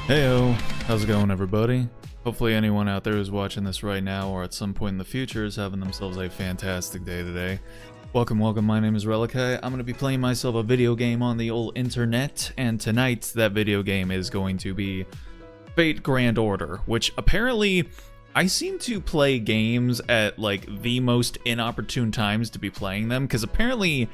Heyo, how's it going everybody? Hopefully anyone out there who's watching this right now or at some point in the future is having themselves a fantastic day today. Welcome, my name is Relikai. I'm going to be playing myself a video game on the old internet, and tonight that video game is going to be Fate Grand Order, which apparently I seem to play games at like the most inopportune times to be playing them, because apparently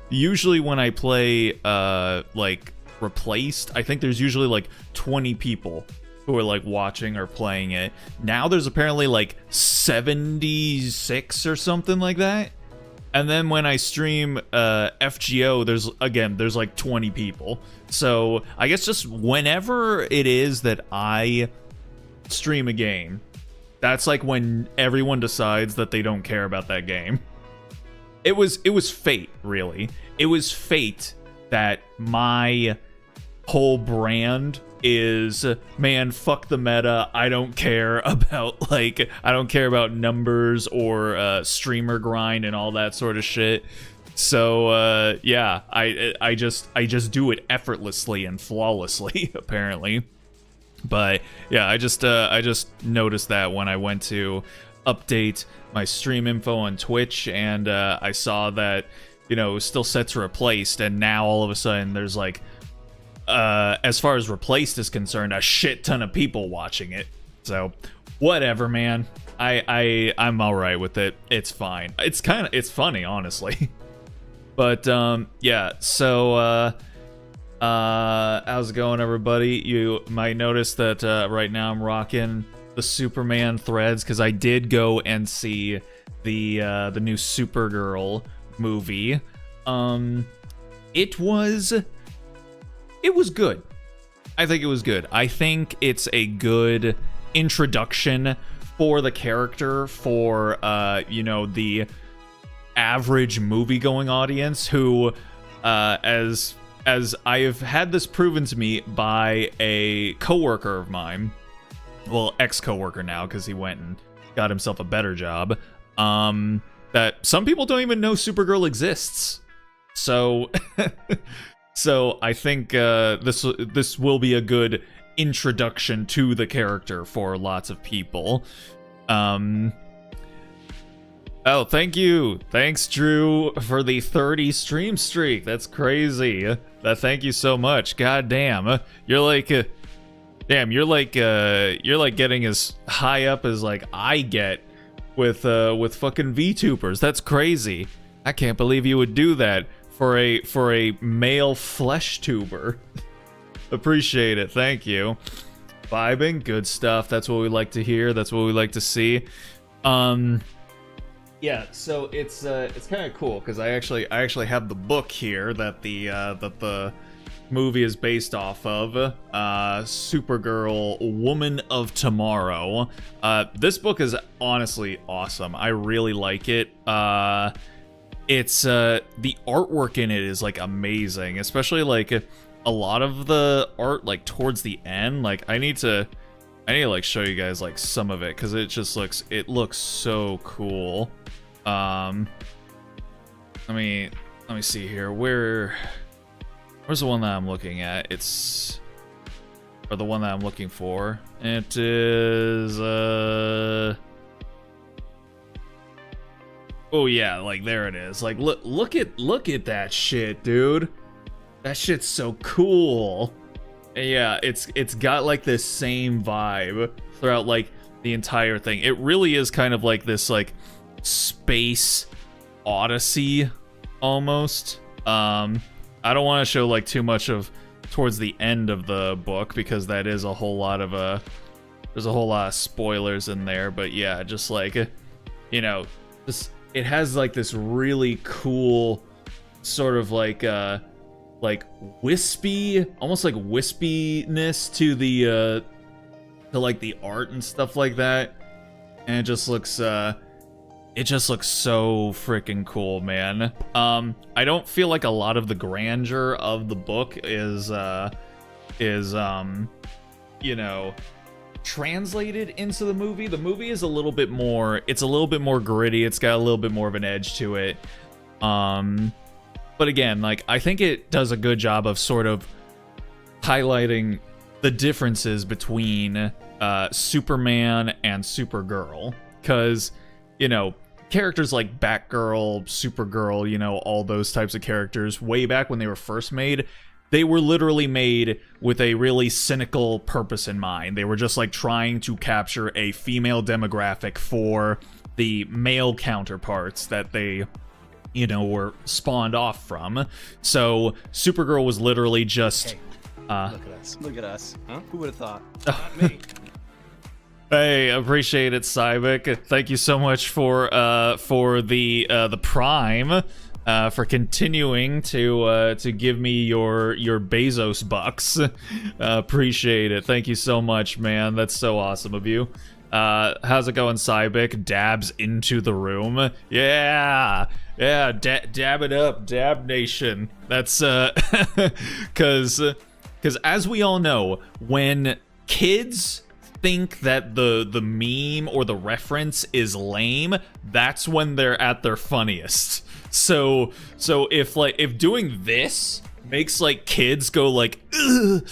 usually when I play like Replaced, I think there's usually like 20 people who are like watching or playing it. Now there's apparently like 76 or something like that. And then when I stream FGO, there's like 20 people. So I guess just whenever it is that I stream a game, that's like when everyone decides that they don't care about that game. It was fate, really. It was fate that my whole brand is, man, fuck the meta. I don't care about numbers or streamer grind and all that sort of shit. So yeah, I just do it effortlessly and flawlessly apparently. But yeah, I just noticed that when I went to update my stream info on Twitch, and I saw that, you know, it was still set to Replaced, and now all of a sudden there's like, as far as Replaced is concerned, a shit ton of people watching it. So whatever, man. I'm all right with it. It's fine. It's funny, honestly. But yeah. So how's it going, everybody? You might notice that right now I'm rocking the Superman threads because I did go and see the new Supergirl movie. It was good. I think it was good. I think it's a good introduction for the character for you know, the average movie-going audience who as I have had this proven to me by a coworker of mine, well, ex-coworker now because he went and got himself a better job, that some people don't even know Supergirl exists. So so I think this will be a good introduction to the character for lots of people. Oh, thank you. Thanks, Drew, for the 30 stream streak. That's crazy. Thank you so much. God damn. You're like you're like getting as high up as like I get with fucking VTubers. That's crazy. I can't believe you would do that for a male flesh tuber. Appreciate it. Thank you. Vibing, good stuff. That's what we like to hear. That's what we like to see. Yeah, so it's kind of cool because I actually have the book here that the movie is based off of, Supergirl Woman of Tomorrow. This book is honestly awesome. I really like it. It's the artwork in it is like amazing, especially like a lot of the art like towards the end. Like I need to like show you guys like some of it because it looks so cool. Let me see here. Where's the one that I'm looking at? Or the one that I'm looking for. It is oh yeah, like there it is. Like look at that shit, dude. That shit's so cool. Yeah, it's got like this same vibe throughout like the entire thing. It really is kind of like this like space odyssey almost. I don't want to show like too much of towards the end of the book because that is a whole lot of there's a whole lot of spoilers in there, but yeah, just like, you know, just it has like this really cool sort of like wispy, almost like wispiness to the to like the art and stuff like that, and it just looks so freaking cool, man. I don't feel like a lot of the grandeur of the book is you know, translated into the movie. The movie is a little bit more gritty. It's got a little bit more of an edge to it. But again, like I think it does a good job of sort of highlighting the the differences between Superman and Supergirl, because, you know, characters like Batgirl, Supergirl, you know, all those types of characters, way back when they were first made, they were literally made with a really cynical purpose in mind. They were just like trying to capture a female demographic for the male counterparts that they, you know, were spawned off from. So Supergirl was literally just... Hey, look at us. Look at us. Huh? Who would have thought? Not me. Hey, appreciate it, Cybic. Thank you so much for the Prime, for continuing to give me your Bezos bucks. Appreciate it. Thank you so much, man. That's so awesome of you. How's it going, Cybic? Dabs into the room. Yeah, dab it up, Dab Nation. That's because as we all know, when kids think that the meme or the reference is lame, that's when they're at their funniest. So if doing this makes like kids go like ugh,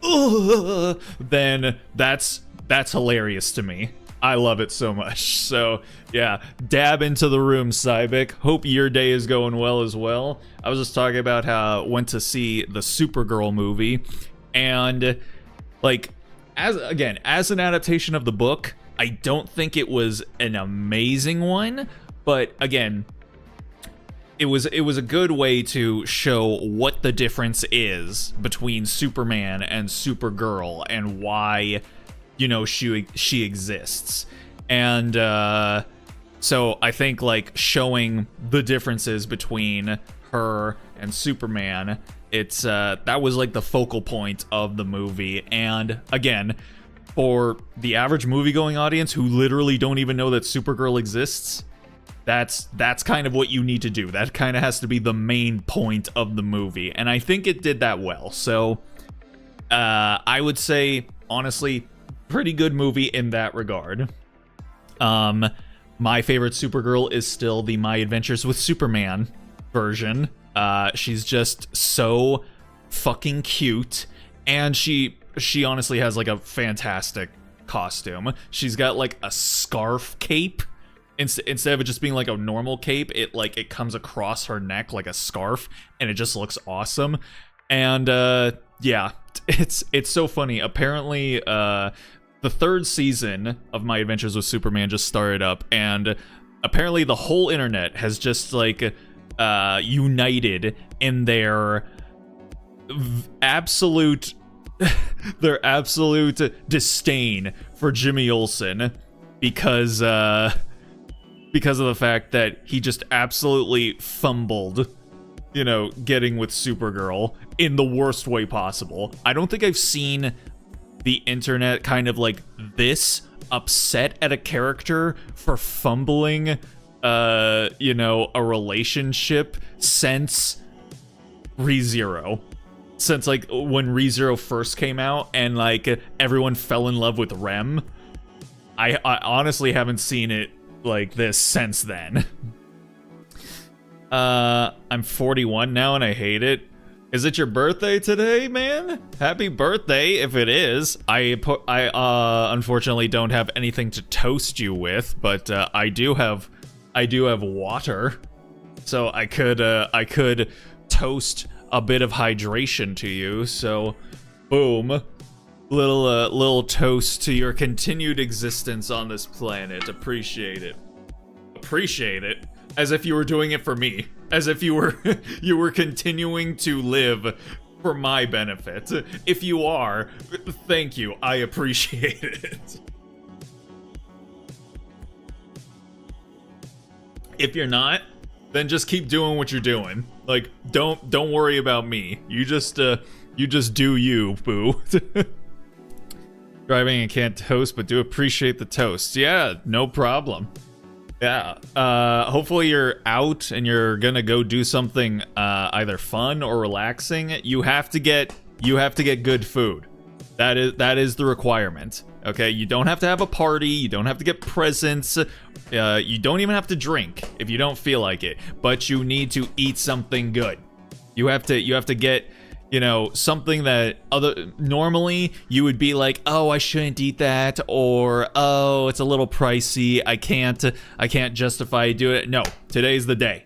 ugh, then that's hilarious to me. I love it so much. So yeah, dab into the room, Cybic. Hope your day is going well as well. I was just talking about how I went to see the Supergirl movie, and like, as an adaptation of the book, I don't think it was an amazing one, but again, it was a good way to show what the difference is between Superman and Supergirl and why, you know, she exists. And so I think like showing the differences between her and Superman, it's that was like the focal point of the movie. And again, for the average movie-going audience who literally don't even know that Supergirl exists, that's kind of what you need to do. That kind of has to be the main point of the movie, and I think it did that well. So I would say, honestly, pretty good movie in that regard. My favorite Supergirl is still the My Adventures with Superman version. She's just so fucking cute, and she honestly has like a fantastic costume. She's got like a scarf cape. Instead of it just being like a normal cape, it comes across her neck like a scarf, and it just looks awesome. And yeah, it's so funny. Apparently, the third season of My Adventures with Superman just started up, and apparently the whole internet has just like united in their absolute disdain for Jimmy Olsen because of the fact that he just absolutely fumbled, you know, getting with Supergirl in the worst way possible. I don't think I've seen the internet kind of like this upset at a character for fumbling, you know, a relationship since ReZero. Since like when ReZero first came out and like everyone fell in love with Rem. I honestly haven't seen it like this since then. I'm 41 now and I hate it. Is it your birthday today, man? Happy birthday if it is. I unfortunately don't have anything to toast you with, but I do have water, so I could toast a bit of hydration to you. So, boom, little toast to your continued existence on this planet. Appreciate it. As if you were doing it for me. As if you were continuing to live for my benefit. If you are, thank you. I appreciate it. If you're not, then just keep doing what you're doing. Like, don't worry about me. You just do you, boo. Driving and can't toast, but do appreciate the toast. Yeah, no problem. Yeah. Hopefully you're out and you're gonna go do something either fun or relaxing. You have to get good food. That is the requirement. Okay, you don't have to have a party, you don't have to get presents, you don't even have to drink if you don't feel like it, but you need to eat something good. You have to get something that normally you would be like, oh, I shouldn't eat that, or oh, it's a little pricey, I can't justify doing it. No, today's the day.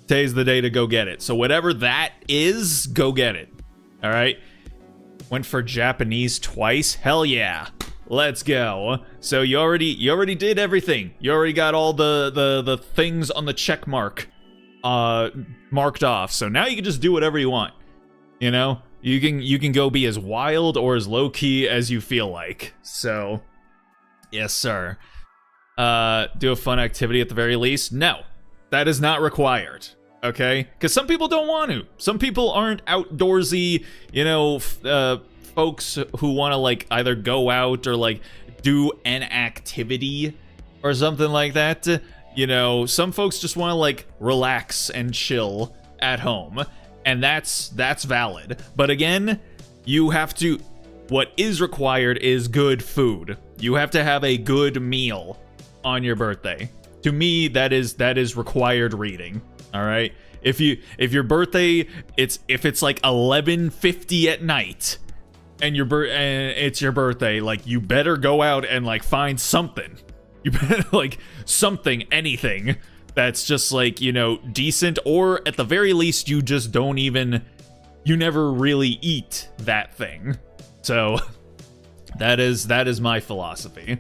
Today's the day to go get it. So whatever that is, go get it. All right. Went for Japanese twice. Hell yeah. Let's go. So you already did everything. You already got all the things on the check mark marked off. So now you can just do whatever you want. You can go be as wild or as low key as you feel like. So yes, sir. Do a fun activity at the very least. No, that is not required. Okay, because some people don't want to. Some people aren't outdoorsy, folks who want to like either go out or like do an activity or something like that. Some folks just want to like relax and chill at home, and that's valid. But again, what is required is good food. You have to have a good meal on your birthday. To me, that is required reading. All right. If your birthday, if it's like 11:50 at night, and it's your birthday, like you better go out and like find something. You better like something, anything that's just like decent, or at the very least you just you never really eat that thing. So that is my philosophy.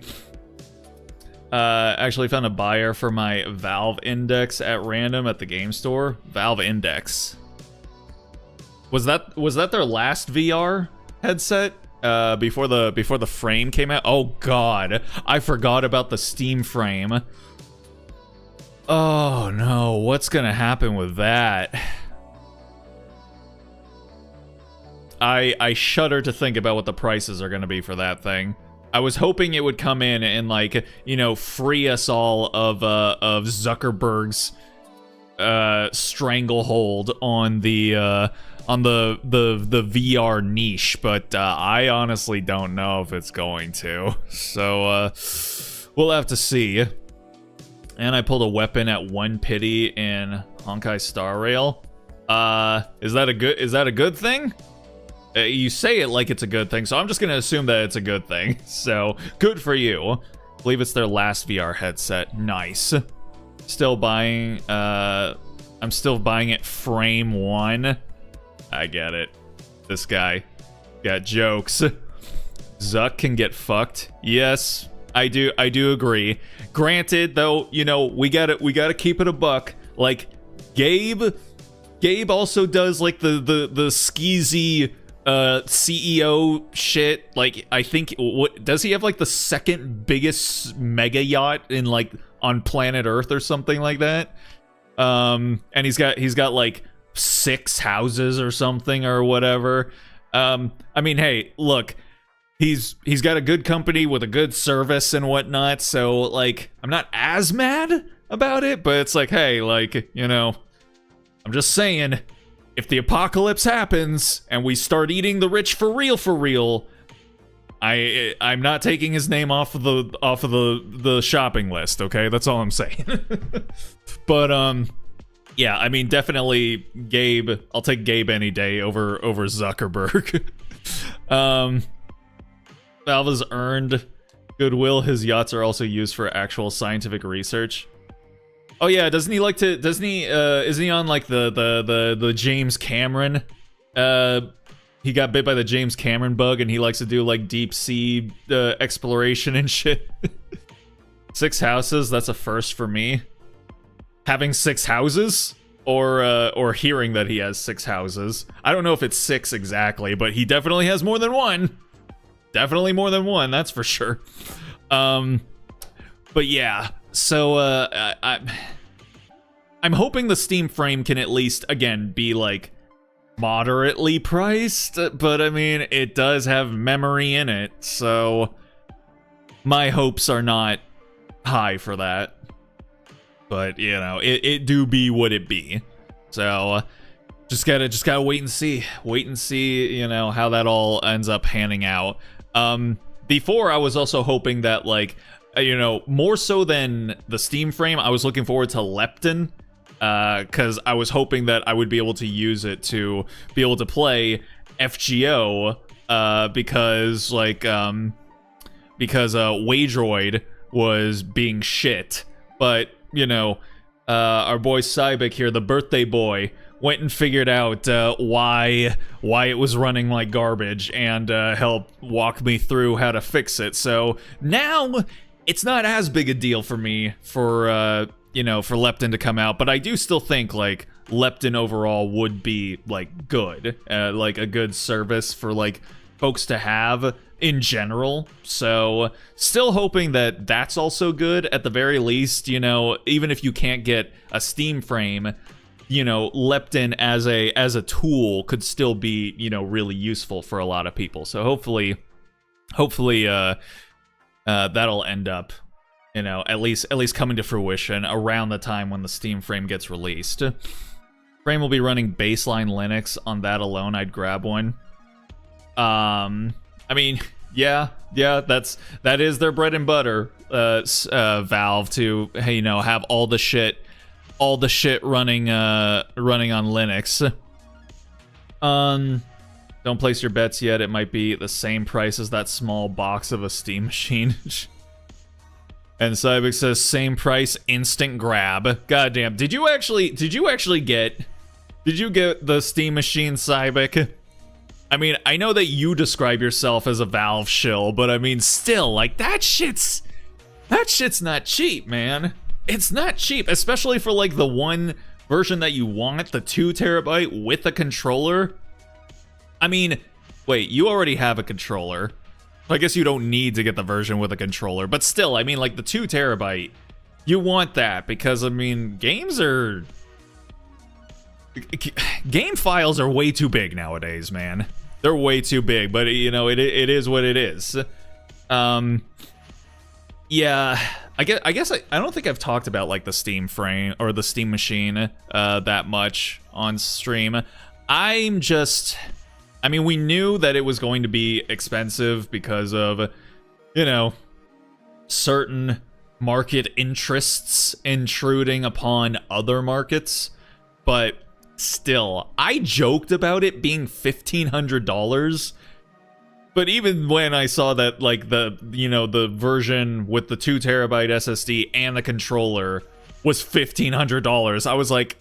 Actually found a buyer for my Valve Index at random at the game store. Valve Index. Was that their last VR headset? Before the frame came out? Oh god, I forgot about the Steam frame. Oh no, what's gonna happen with that? I shudder to think about what the prices are gonna be for that thing. I was hoping it would come in and like, free us all of Zuckerberg's stranglehold on the VR niche, but I honestly don't know if it's going to. So we'll have to see. And I pulled a weapon at 1 pity in Honkai Star Rail. Is that a good thing? You say it like it's a good thing, so I'm just gonna assume that it's a good thing. So good for you. I believe it's their last VR headset. Nice. Still buying. I'm still buying it frame 1. I get it. This guy got jokes. Zuck can get fucked. Yes, I do agree. Granted, though, we gotta keep it a buck. Like Gabe also does like the skeezy CEO shit. Like I think, what does he have, like the second biggest mega yacht in like on planet Earth or something like that? And he's got like 6 houses or something or whatever. I mean, hey, look, he's got a good company with a good service and whatnot, so like I'm not as mad about it, but it's like, hey, like, I'm just saying, if the apocalypse happens and we start eating the rich for real, I'm not taking his name off of the shopping list, okay? That's all I'm saying. But yeah, I mean, definitely Gabe. I'll take Gabe any day over Zuckerberg. Valve has earned goodwill. His yachts are also used for actual scientific research. Oh yeah, isn't he on like the James Cameron? He got bit by the James Cameron bug, and he likes to do like deep sea exploration and shit. 6 houses, that's a first for me. Having 6 houses, or hearing that he has 6 houses. I don't know if it's 6 exactly, but he definitely has more than one. Definitely more than one, that's for sure. But yeah, so I'm hoping the Steam frame can at least, again, be like moderately priced, but I mean, it does have memory in it, so my hopes are not high for that. But it do be what it be. So just gotta wait and see how that all ends up panning out. Before, I was also hoping that, like, more so than the Steam frame, I was looking forward to Lepton, because I was hoping that I would be able to use it to be able to play FGO because Waydroid was being shit. But, you know, our boy Cybik here, the birthday boy, went and figured out why it was running like garbage and helped walk me through how to fix it. So now it's not as big a deal for me for you know, for Lepton to come out, but I do still think like Lepton overall would be like good, like a good service for like folks to have in general. So still hoping that that's also good at the very least. You know, even if you can't get a Steam frame, you know, Lepton as a tool could still be, you know, really useful for a lot of people. So hopefully that'll end up, you know, at least coming to fruition around the time when the Steam frame gets released. Frame will be running baseline Linux. On that alone, I'd grab one. I mean, yeah, that is their bread and butter, Valve, to, hey, you know, have all the shit running on Linux. Don't place your bets yet. It might be the same price as that small box of a Steam machine. And Cybik says same price, instant grab. Goddamn. Did you get the Steam machine, Cybik? I mean, I know that you describe yourself as a Valve shill, but I mean, still, like, that shit's not cheap, man. It's not cheap, especially for like the one version that you want, the 2 terabyte with a controller. I mean, wait, you already have a controller. I guess you don't need to get the version with a controller, but still, I mean, like the 2 terabyte, you want that because, I mean, game files are way too big nowadays, man. They're way too big, but you know, it is what it is. Yeah, I guess I don't think I've talked about like the Steam frame or the Steam machine that much on stream. I mean, we knew that it was going to be expensive because of, you know, certain market interests intruding upon other markets, but still, I joked about it being $1,500. But even when I saw that, like, the version with the 2 terabyte SSD and the controller was $1,500, I was like,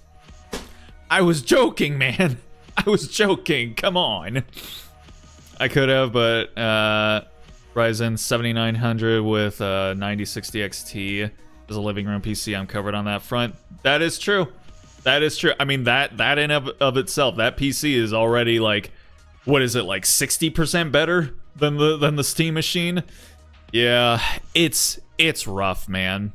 I was joking, man. I was joking. Come on. I could have, but Ryzen 7900 with 9060 XT is a living room PC. I'm covered on that front. That is true. That is true. I mean, that in of itself, that PC is already like, what is it, like 60% better than the Steam machine? Yeah, it's rough, man.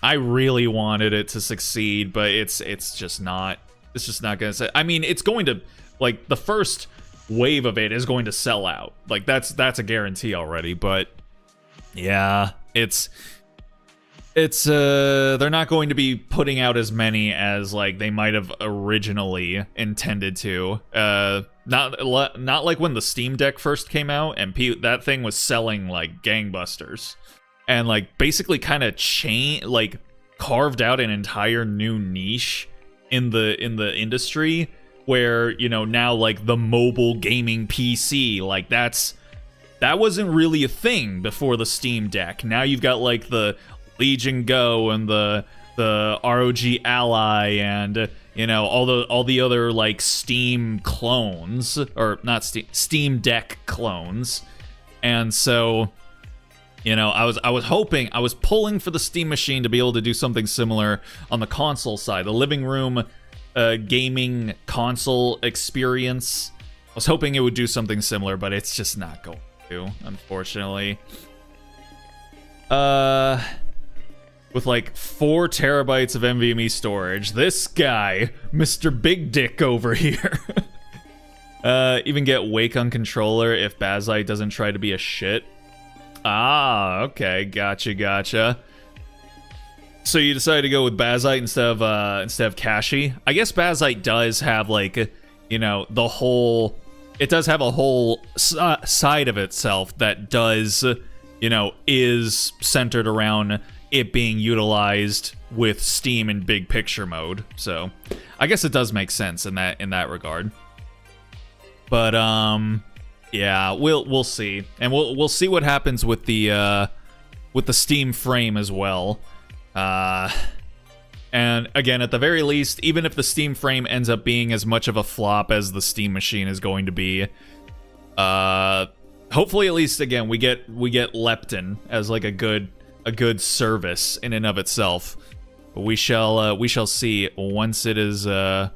I really wanted it to succeed, but it's just not. It's just not gonna say. I mean, it's going to, like, the first wave of it is going to sell out. Like, that's a guarantee already. But yeah, it's they're not going to be putting out as many as like they might have originally intended to. Not like when the Steam Deck first came out and that thing was selling like gangbusters, and like basically kind of carved out an entire new niche in the industry, where, you know, now like the mobile gaming PC, like that wasn't really a thing before the Steam Deck. Now you've got like the Legion Go and the ROG Ally and, you know, all the other like Steam clones, or not Steam Deck clones. And so, you know, I was pulling for the Steam machine to be able to do something similar on the console side, the living room gaming console experience. I was hoping it would do something similar, but it's just not going to, unfortunately. With like 4 terabytes of NVMe storage, this guy, Mr. Big Dick over here. Even get Wake on controller if Bazite doesn't try to be a shit. Ah, okay, gotcha. So you decided to go with Bazite instead of Kashi. I guess Bazite does have, like, you know, it does have a whole side of itself that does, you know, is centered around it being utilized with Steam in big picture mode. So I guess it does make sense in that regard. But yeah, we'll see, and we'll see what happens with the Steam frame as well. And again, at the very least, even if the Steam frame ends up being as much of a flop as the Steam machine is going to be, hopefully at least again we get Lepton as like a good service in and of itself. But we shall see once it is out.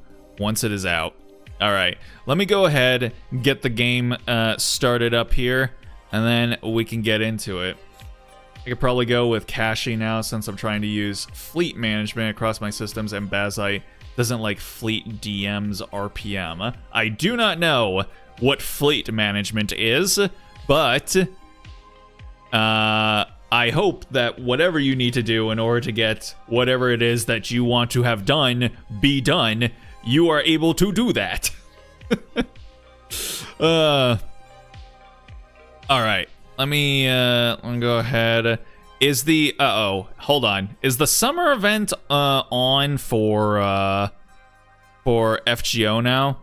All right, let me go ahead and get the game started up here, and then we can get into it. I could probably go with caching now since I'm trying to use fleet management across my systems, and Bazite doesn't like fleet DM's RPM. I do not know what fleet management is, but I hope that whatever you need to do in order to get whatever it is that you want to have done be done, you are able to do that. All right. Let me go ahead. Is the hold on. Is the summer event on for FGO now?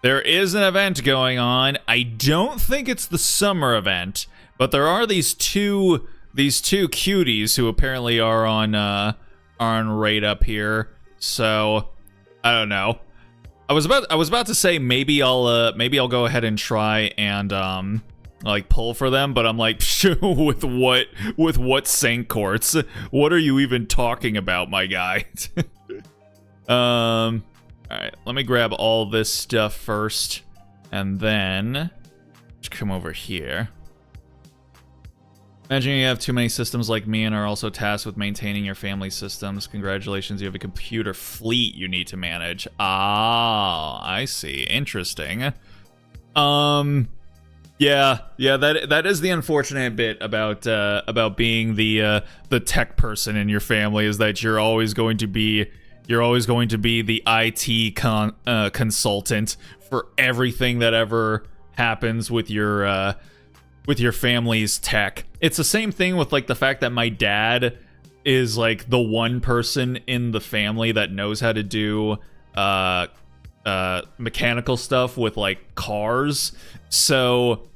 There is an event going on. I don't think it's the summer event, but there are these two cuties who apparently are on raid up here. So I don't know. I was about to say maybe I'll go ahead and try and like pull for them, but I'm like, with what sync courts? What are you even talking about, my guy? All right, let me grab all this stuff first, and then just come over here. Imagine you have too many systems like me and are also tasked with maintaining your family systems. Congratulations, you have a computer fleet you need to manage. Ah, I see. Interesting. Yeah, that is the unfortunate bit about being the tech person in your family, is that you're always going to be the IT consultant for everything that ever happens with your family's tech. It's the same thing with like the fact that my dad is like the one person in the family that knows how to do mechanical stuff with like cars. So,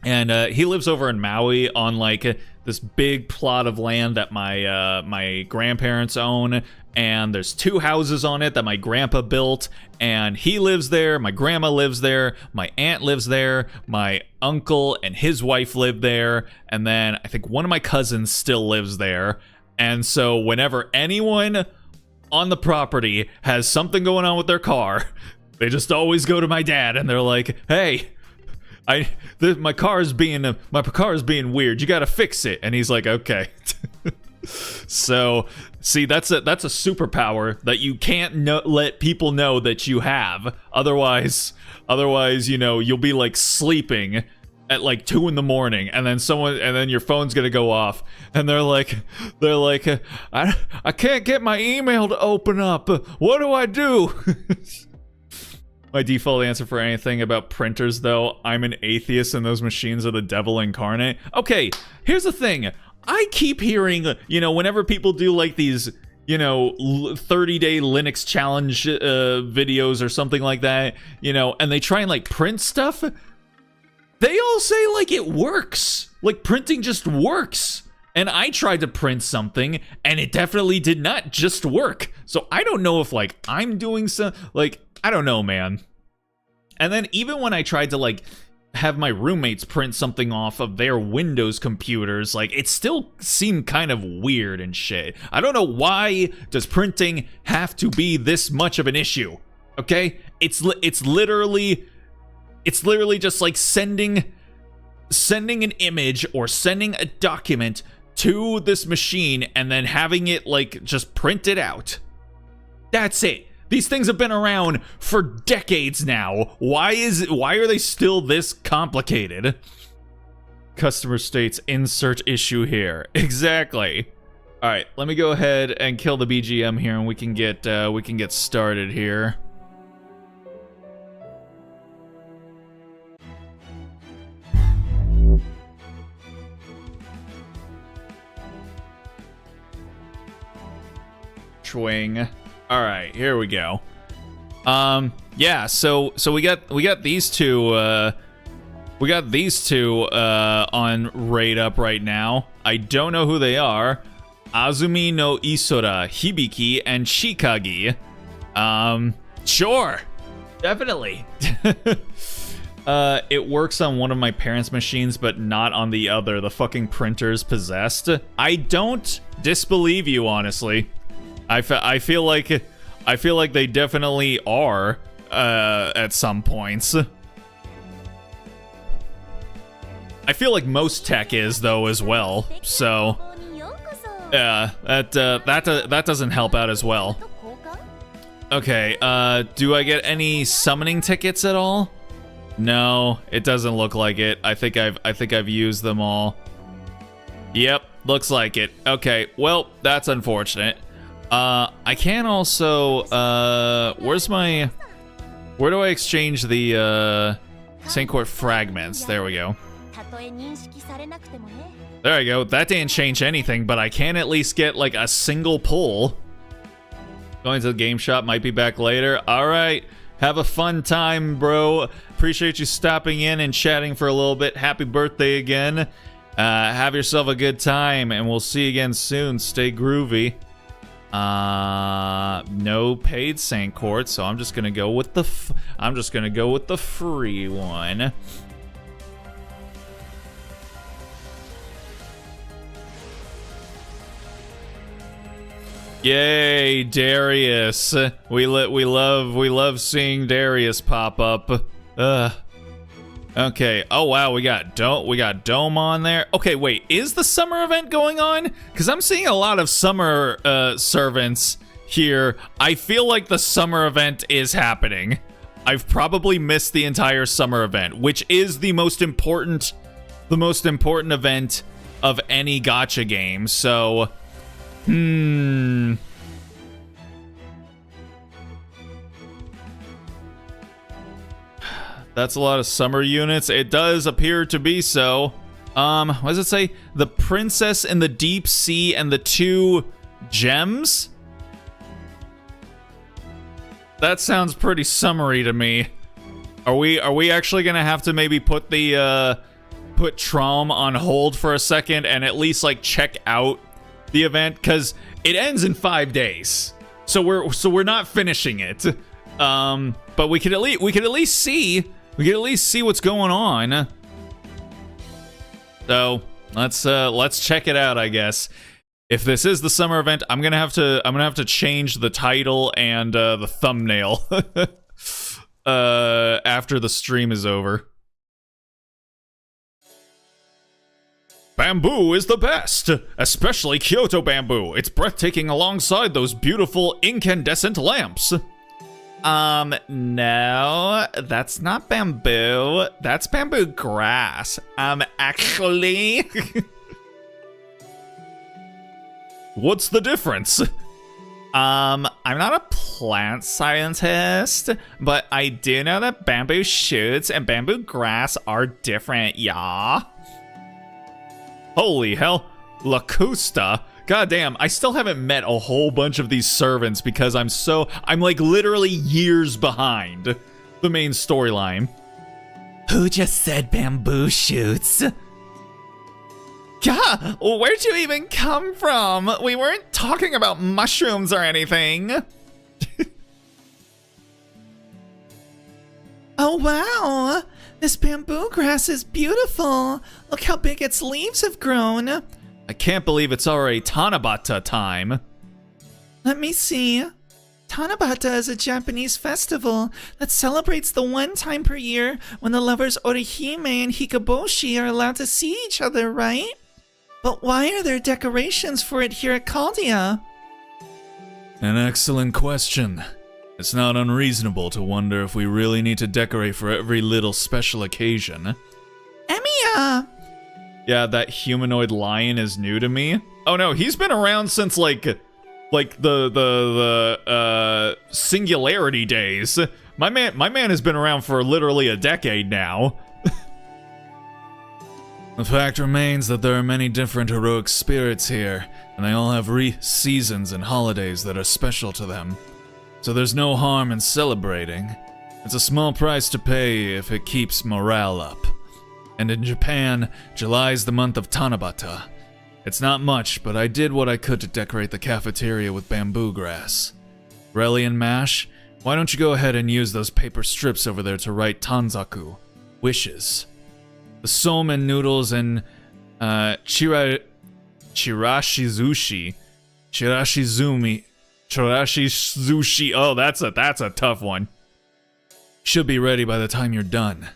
and he lives over in Maui on like this big plot of land that my grandparents own, and there's 2 houses on it that my grandpa built, and he lives there, my grandma lives there, my aunt lives there, my uncle and his wife live there, and then I think one of my cousins still lives there. And so whenever anyone on the property has something going on with their car, they just always go to my dad and they're like, hey, my car is being weird, you gotta fix it. And he's like, okay. So, see, that's a superpower that you can't let people know that you have. Otherwise, you know, you'll be like sleeping at like 2 in the morning, and then your phone's gonna go off, and they're like, I can't get my email to open up. What do I do? My default answer for anything about printers, though, I'm an atheist and those machines are the devil incarnate. Okay, here's the thing. I keep hearing, you know, whenever people do like these, you know, 30-day Linux challenge videos or something like that, you know, and they try and like print stuff, they all say like it works. Like printing just works. And I tried to print something and it definitely did not just work. So I don't know if like I'm doing some, like, I don't know, man. And then even when I tried to like have my roommates print something off of their Windows computers, like it still seemed kind of weird and shit. I don't know, why does printing have to be this much of an issue? Okay? It's literally just like sending an image or sending a document to this machine and then having it like just print it out. That's it. These things have been around for decades now. Why are they still this complicated? Customer states insert issue here. Exactly. All right, let me go ahead and kill the BGM here, and we can get started here. Swing. All right, here we go. Yeah, so we got these two on Raid Up right now. I don't know who they are. Azumi no Isora, Hibiki, and Shikagi. Sure. Definitely. It works on one of my parents' machines, but not on the other. The fucking printer's possessed. I don't disbelieve you, honestly. I feel like they definitely are at some points. I feel like most tech is though as well. So yeah, that doesn't help out as well. Okay, do I get any summoning tickets at all? No, it doesn't look like it. I think I've used them all. Yep, looks like it. Okay, well, that's unfortunate. I can also where do I exchange the Saint Court fragments? There we go. There we go. That didn't change anything, but I can at least get like a single pull. Going to the game shop, might be back later. All right. Have a fun time, bro. Appreciate you stopping in and chatting for a little bit. Happy birthday again. Have yourself a good time, and we'll see you again soon. Stay groovy. No paid Saint Court, so I'm just gonna go with the free one. Yay, Darius. We love seeing Darius pop up. Okay. Oh wow, we got Dome on there. Okay, wait, is the summer event going on? Cuz I'm seeing a lot of summer servants here. I feel like the summer event is happening. I've probably missed the entire summer event, which is the most important event of any gacha game. So that's a lot of summer units. It does appear to be so. What does it say? The Princess in the Deep Sea and the 2 gems? That sounds pretty summery to me. Are we actually gonna have to maybe put the put Trom on hold for a second and at least like check out the event, because it ends in 5 days, so we're not finishing it, but we could at least see what's going on. So let's check it out, I guess. If this is the summer event, I'm gonna have to change the title and the thumbnail after the stream is over. Bamboo is the best, especially Kyoto bamboo. It's breathtaking alongside those beautiful incandescent lamps. No, that's not bamboo. That's bamboo grass. Actually. What's the difference? I'm not a plant scientist, but I do know that bamboo shoots and bamboo grass are different, yeah. Holy hell, Lacusta. Goddamn, I still haven't met a whole bunch of these servants because I'm like literally years behind the main storyline. Who just said bamboo shoots? God, where'd you even come from? We weren't talking about mushrooms or anything. Oh wow, this bamboo grass is beautiful. Look how big its leaves have grown. I can't believe it's already Tanabata time. Let me see. Tanabata is a Japanese festival that celebrates the one time per year when the lovers Orihime and Hikaboshi are allowed to see each other, right? But why are there decorations for it here at Caldia? An excellent question. It's not unreasonable to wonder if we really need to decorate for every little special occasion. Emiya! Yeah, that humanoid lion is new to me. Oh no, he's been around since like the Singularity days. My man has been around for literally a decade now. The fact remains that there are many different heroic spirits here, and they all have seasons and holidays that are special to them. so there's no harm in celebrating. It's a small price to pay if it keeps morale up. And in Japan, July is the month of Tanabata. It's not much, but I did what I could to decorate the cafeteria with bamboo grass. Relly and Mash, why don't you go ahead and use those paper strips over there to write Tanzaku, wishes. The somen noodles and chirashizushi, oh, that's a tough one. Should be ready by the time you're done.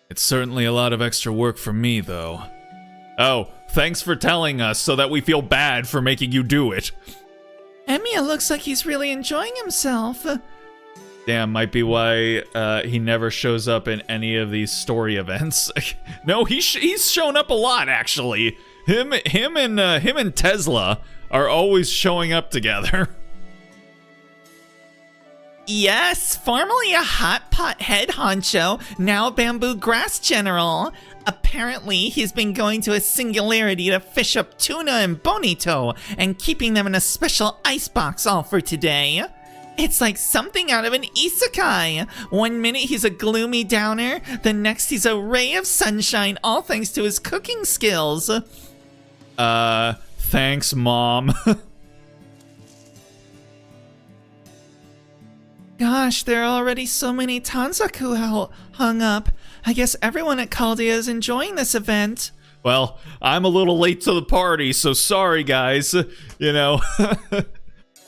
It's certainly a lot of extra work for me, though. Oh, thanks for telling us so that we feel bad for making you do it. Emiya looks like he's really enjoying himself. Damn, might be why he never shows up in any of these story events. No, he's shown up a lot, actually. Him and Tesla are always showing up together. Yes, formerly a hot pot head honcho, now bamboo grass general. Apparently, he's been going to a singularity to fish up tuna and bonito and keeping them in a special icebox all for today. It's like something out of an isekai. One minute he's a gloomy downer, the next he's a ray of sunshine, all thanks to his cooking skills. Thanks, Mom. Gosh, there are already so many Tanzaku hung up. I guess everyone at Caldea is enjoying this event. Well, I'm a little late to the party, so sorry, guys. You know,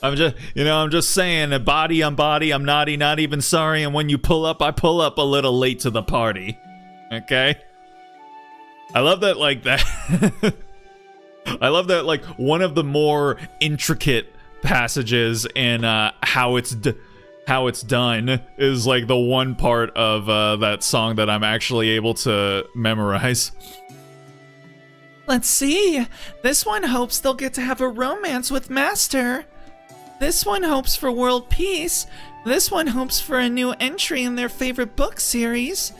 I'm just saying, body on body, I'm not even sorry, and when you pull up, I pull up a little late to the party. Okay? I love that, like, that. I love that, like, one of the more intricate passages in how it's done is like the one part of that song that I'm actually able to memorize. Let's see. This one hopes they'll get to have a romance with Master. This one hopes for world peace. This one hopes for a new entry in their favorite book series.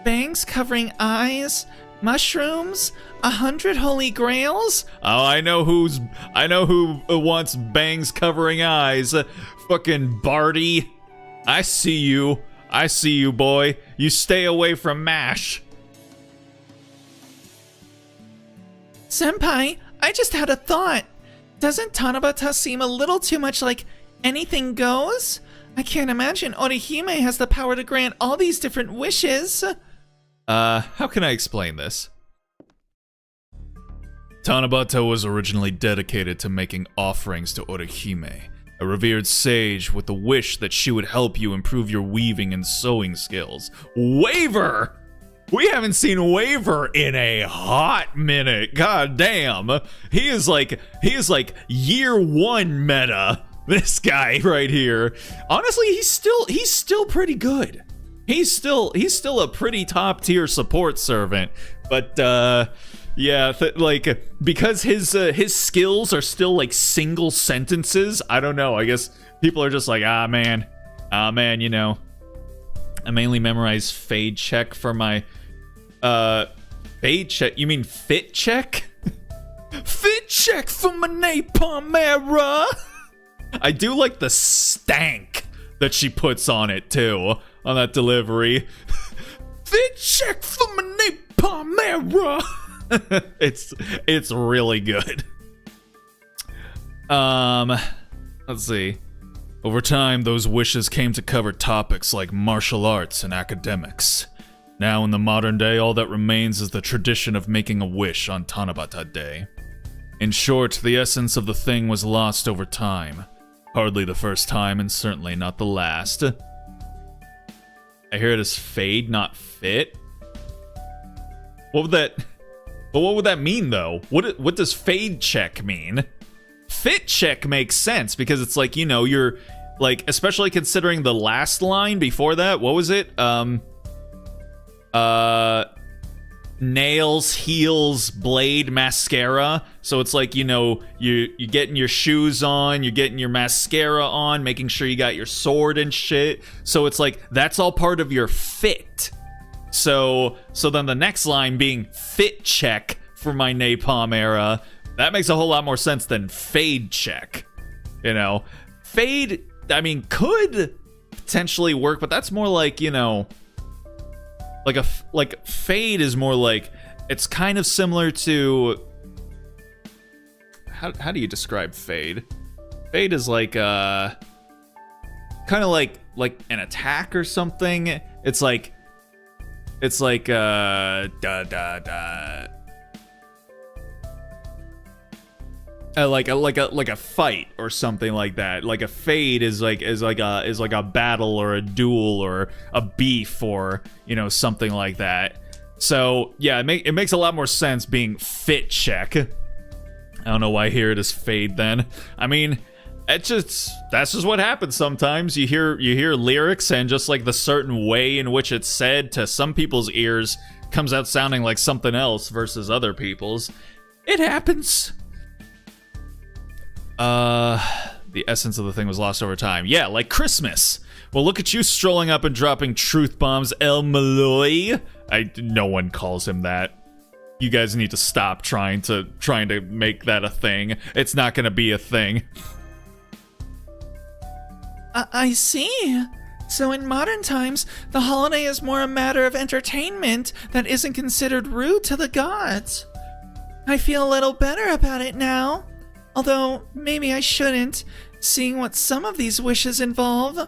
Bangs covering eyes, mushrooms, 100 holy grails. Oh, I know who wants bangs covering eyes. Fucking Barty. I see you, boy. You stay away from MASH. Senpai, I just had a thought. Doesn't Tanabata seem a little too much like anything goes? I can't imagine Orihime has the power to grant all these different wishes. How can I explain this? Tanabata was originally dedicated to making offerings to Orihime, a revered sage with the wish that she would help you improve your weaving and sewing skills. Waver! We haven't seen Waver in a hot minute. God damn. He is like year one meta. This guy right here. Honestly, he's still pretty good. He's still a pretty top tier support servant. But yeah, like, because his skills are still like single sentences, I don't know. I guess people are just like, ah man, you know. I mainly memorize fade check for my fade check. You mean fit check? Fit check for my napalm era. I do like the stank that she puts on it too, on that delivery. Fit check for my napalm era. It's really good. Let's see. Over time, those wishes came to cover topics like martial arts and academics. Now, in the modern day, all that remains is the tradition of making a wish on Tanabata Day. In short, the essence of the thing was lost over time. Hardly the first time, and certainly not the last. I hear it as fade, not fit. What would that mean, though? What does fade check mean? Fit check makes sense, because it's like, you know, you're, like, especially considering the last line before that, what was it? Nails, heels, blade, mascara. So it's like, you know, you're getting your shoes on, you're getting your mascara on, making sure you got your sword and shit. So it's like, that's all part of your fit. So then the next line being fit check for my napalm era, that makes a whole lot more sense than fade check. You know, fade I mean, could potentially work, but that's more like, you know, like fade is more like, it's kind of similar to, how do you describe fade? Fade is like kind of like an attack or something. It's like like a fight or something like that. Like a fade is like a battle or a duel or a beef or, you know, something like that. So yeah, it makes a lot more sense being fit check. I don't know why here it is fade then. I mean, that's just what happens sometimes. You hear lyrics and just like the certain way in which it's said to some people's ears comes out sounding like something else versus other people's. It happens. The essence of the thing was lost over time. Yeah, like Christmas. Well, look at you strolling up and dropping truth bombs, El Malloy. No one calls him that. You guys need to stop trying to make that a thing. It's not gonna be a thing. I see. So in modern times, the holiday is more a matter of entertainment that isn't considered rude to the gods. I feel a little better about it now. Although, maybe I shouldn't, seeing what some of these wishes involve.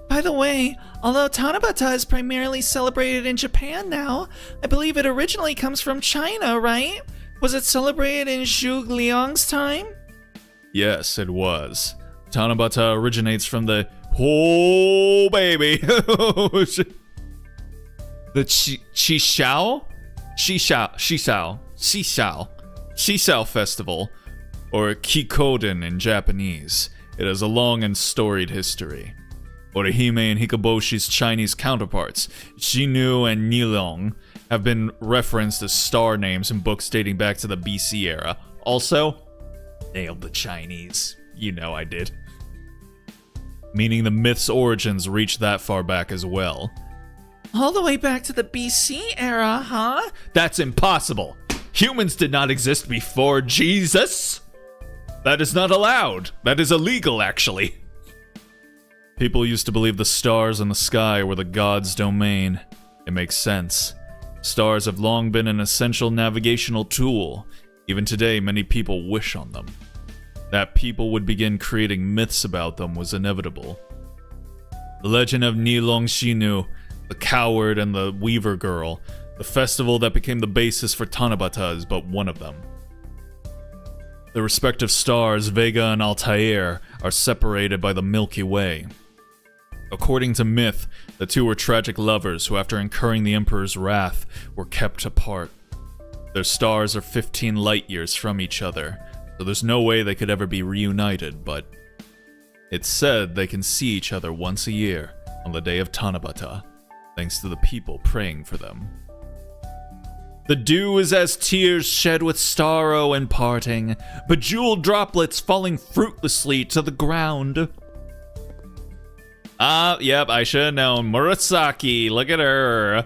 By the way, although Tanabata is primarily celebrated in Japan now, I believe it originally comes from China, right? Was it celebrated in Zhuge Liang's time? Yes, it was. Tanabata originates from the... Oh, baby! The Shishao Festival, or Kikoden in Japanese. It has a long and storied history. Orihime and Hikaboshi's Chinese counterparts, Xinu and Nilong, have been referenced as star names in books dating back to the BC era. Also, nailed the Chinese. You know I did. Meaning the myth's origins reach that far back as well. All the way back to the BC era, huh? That's impossible! Humans did not exist before Jesus! That is not allowed! That is illegal, actually. People used to believe the stars in the sky were the gods' domain. It makes sense. Stars have long been an essential navigational tool. Even today, many people wish on them. That people would begin creating myths about them was inevitable. The legend of Nilong Shinu, the coward and the weaver girl, the festival that became the basis for Tanabata, is but one of them. The respective stars, Vega and Altair, are separated by the Milky Way. According to myth, the two were tragic lovers who, after incurring the Emperor's wrath, were kept apart. Their stars are 15 light years from each other, so there's no way they could ever be reunited, but it's said they can see each other once a year on the day of Tanabata, thanks to the people praying for them. The dew is as tears shed with sorrow and parting, bejeweled droplets falling fruitlessly to the ground. Yep, I should have known. Murasaki, look at her.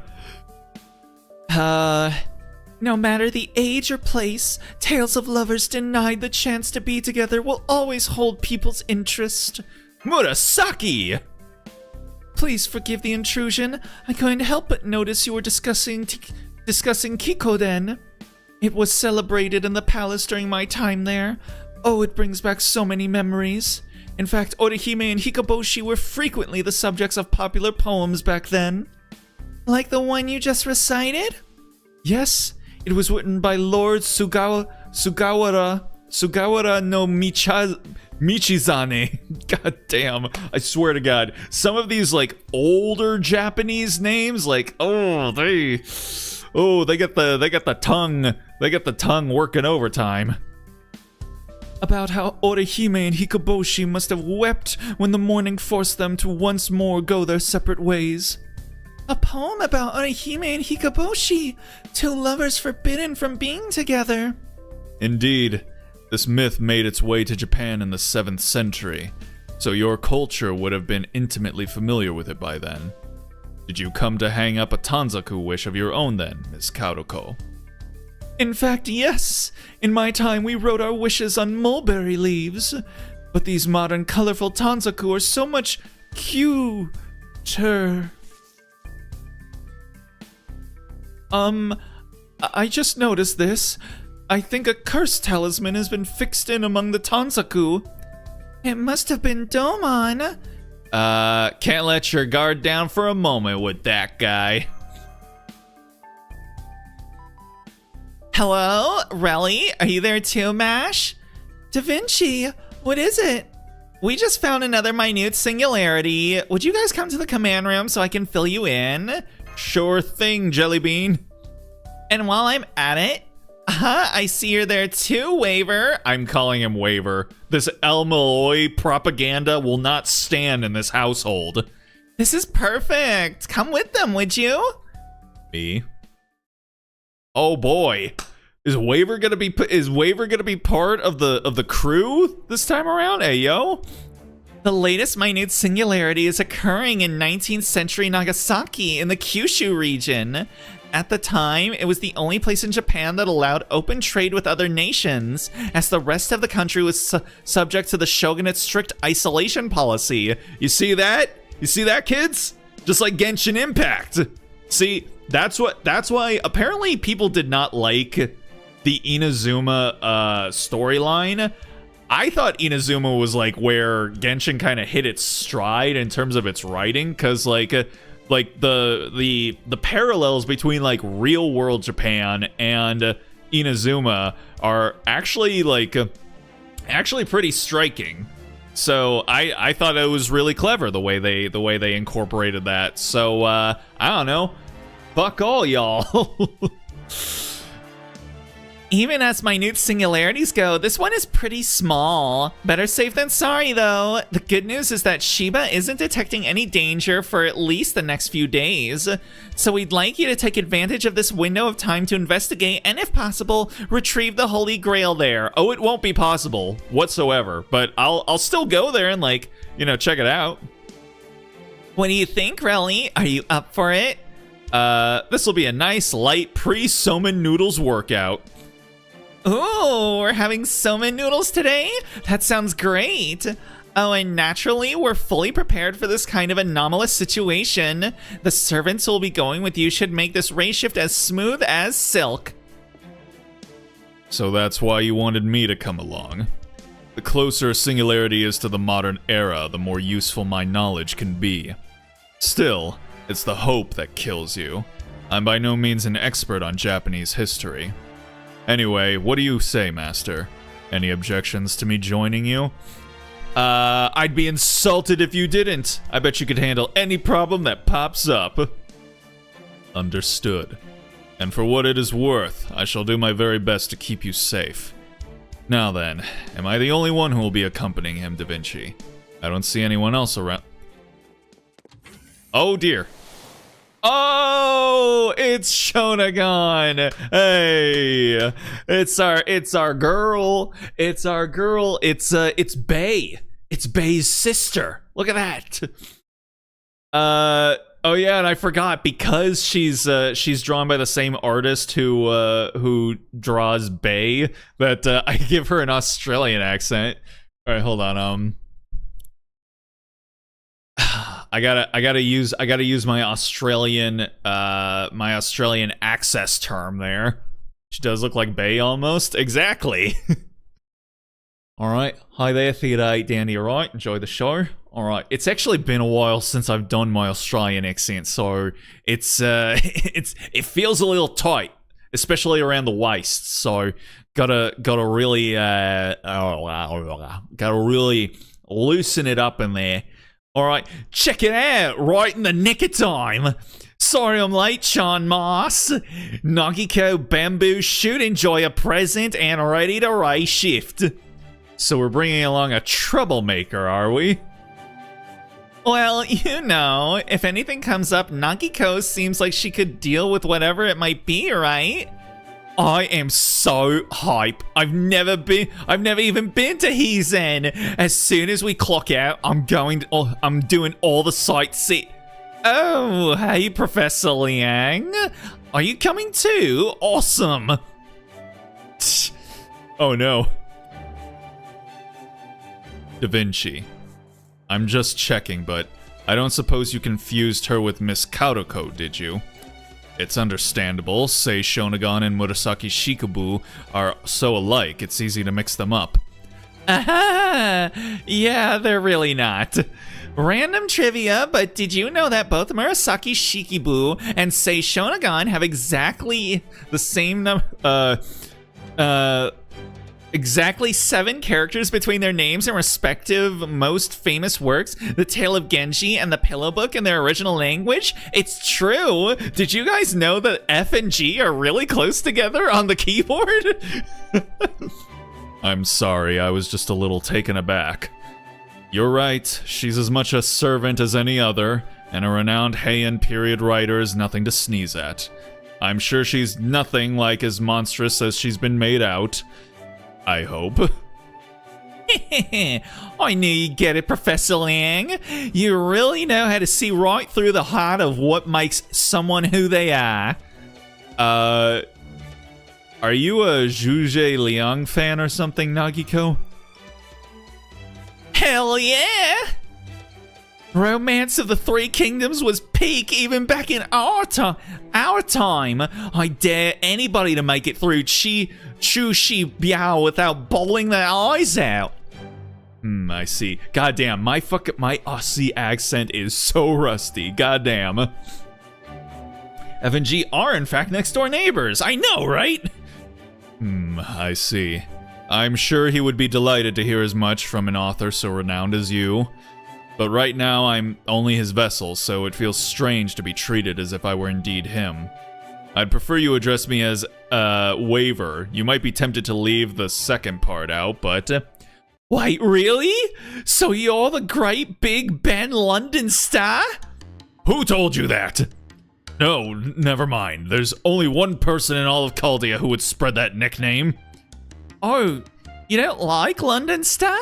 No matter the age or place, tales of lovers denied the chance to be together will always hold people's interest. Murasaki! Please forgive the intrusion. I couldn't help but notice you were discussing Kikoden. It was celebrated in the palace during my time there. Oh, it brings back so many memories. In fact, Orihime and Hikaboshi were frequently the subjects of popular poems back then. Like the one you just recited? Yes, it was written by Lord Sugawara no Michizane. God damn, I swear to God. Some of these, like, older Japanese names, like, they get the tongue working overtime. About how Orihime and Hikaboshi must have wept when the morning forced them to once more go their separate ways. A poem about Orihime and Hikaboshi, two lovers forbidden from being together. Indeed, this myth made its way to Japan in the 7th century, so your culture would have been intimately familiar with it by then. Did you come to hang up a Tanzaku wish of your own then, Miss Karuko? In fact, yes. In my time, we wrote our wishes on mulberry leaves. but these modern colorful Tanzaku are so much cuter. I just noticed this. I think a curse talisman has been fixed in among the Tanzaku. It must have been Domon. Can't let your guard down for a moment with that guy. Hello? Relly? Are you there too, Mash? Da Vinci, what is it? We just found another minute singularity. Would you guys come to the command room so I can fill you in? Sure thing, Jellybean. And while I'm at it, I see you're there too, Waver. I'm calling him Waver. This El Malloy propaganda will not stand in this household. This is perfect. Come with them, would you? Me? Oh boy. Is Waver gonna be part of the crew this time around? Hey yo. The latest minute singularity is occurring in 19th century Nagasaki in the Kyushu region. At the time, it was the only place in Japan that allowed open trade with other nations, as the rest of the country was subject to the shogunate's strict isolation policy. You see that? You see that, kids? Just like Genshin Impact. See, that's why apparently people did not like the Inazuma storyline. I thought Inazuma was like where Genshin kind of hit its stride in terms of its writing, because like the parallels between like real world Japan and Inazuma are actually pretty striking. So I thought it was really clever the way they incorporated that. So I don't know, fuck all y'all. Even as minute singularities go, this one is pretty small. Better safe than sorry, though. The good news is that Shiba isn't detecting any danger for at least the next few days. So we'd like you to take advantage of this window of time to investigate and, if possible, retrieve the Holy Grail there. Oh, it won't be possible whatsoever, but I'll still go there and, like, you know, check it out. What do you think, Relly? Are you up for it? This will be a nice, light pre-Somen Noodles workout. Ooh, we're having somen noodles today? That sounds great. Oh, and naturally, we're fully prepared for this kind of anomalous situation. The servants who will be going with you should make this ray shift as smooth as silk. So that's why you wanted me to come along. The closer a singularity is to the modern era, the more useful my knowledge can be. Still, it's the hope that kills you. I'm by no means an expert on Japanese history. Anyway, what do you say, Master? Any objections to me joining you? I'd be insulted if you didn't. I bet you could handle any problem that pops up. Understood. And for what it is worth, I shall do my very best to keep you safe. Now then, am I the only one who will be accompanying him, Da Vinci? I don't see anyone else around. Oh dear. Oh, it's Shonagon. Hey, it's our girl. It's our girl. It's Bay. It's Bay's sister. Look at that. Oh yeah, and I forgot, because she's drawn by the same artist who draws Bay, that I give her an Australian accent. All right, hold on. I gotta use my Australian access term there. She does look like Bay almost. Exactly. Alright. Hi there, Theatre 8 Dandy, alright? Enjoy the show. Alright. It's actually been a while since I've done my Australian accent, so it feels a little tight, especially around the waist. So gotta really loosen it up in there. Alright, check it out, right in the nick of time. Sorry I'm late, Sean Moss. Nagiko Bamboo should enjoy a present and ready to ray shift. So we're bringing along a troublemaker, are we? Well, you know, if anything comes up, Nagiko seems like she could deal with whatever it might be, right? I am so hype. I've never even been to Hizen. As soon as we clock out, I'm doing all the sightseeing. Oh, hey, Professor Liang. Are you coming too? Awesome. Oh no. Da Vinci. I'm just checking, but I don't suppose you confused her with Miss Kauroko, did you? It's understandable. Sei Shonagon and Murasaki Shikabu are so alike, it's easy to mix them up. Aha! Yeah, they're really not. Random trivia, but did you know that both Murasaki Shikibu and Sei Shonagon have exactly the same exactly 7 characters between their names and respective most famous works, The Tale of Genji and The Pillow Book, in their original language? It's true! Did you guys know that F and G are really close together on the keyboard? I'm sorry, I was just a little taken aback. You're right, she's as much a servant as any other, and a renowned Heian period writer is nothing to sneeze at. I'm sure she's nothing like as monstrous as she's been made out. I hope. I knew you'd get it, Professor Liang. You really know how to see right through the heart of what makes someone who they are. Are you a Zhuge Liang fan or something, Nagiko? Hell yeah! Romance of the Three Kingdoms was peak even back in our time. I dare anybody to make it through Chu Shi Biao without bowling their eyes out. I see. Goddamn, my Aussie accent is so rusty. Goddamn. F and G are in fact next door neighbors. I know, right? I see. I'm sure he would be delighted to hear as much from an author so renowned as you. But right now, I'm only his vessel, so it feels strange to be treated as if I were indeed him. I'd prefer you address me as, Waver. You might be tempted to leave the second part out, but... Wait, really? So you're the great Big Ben London star? Who told you that? No, never mind. There's only one person in all of Chaldea who would spread that nickname. Oh, you don't like London Star?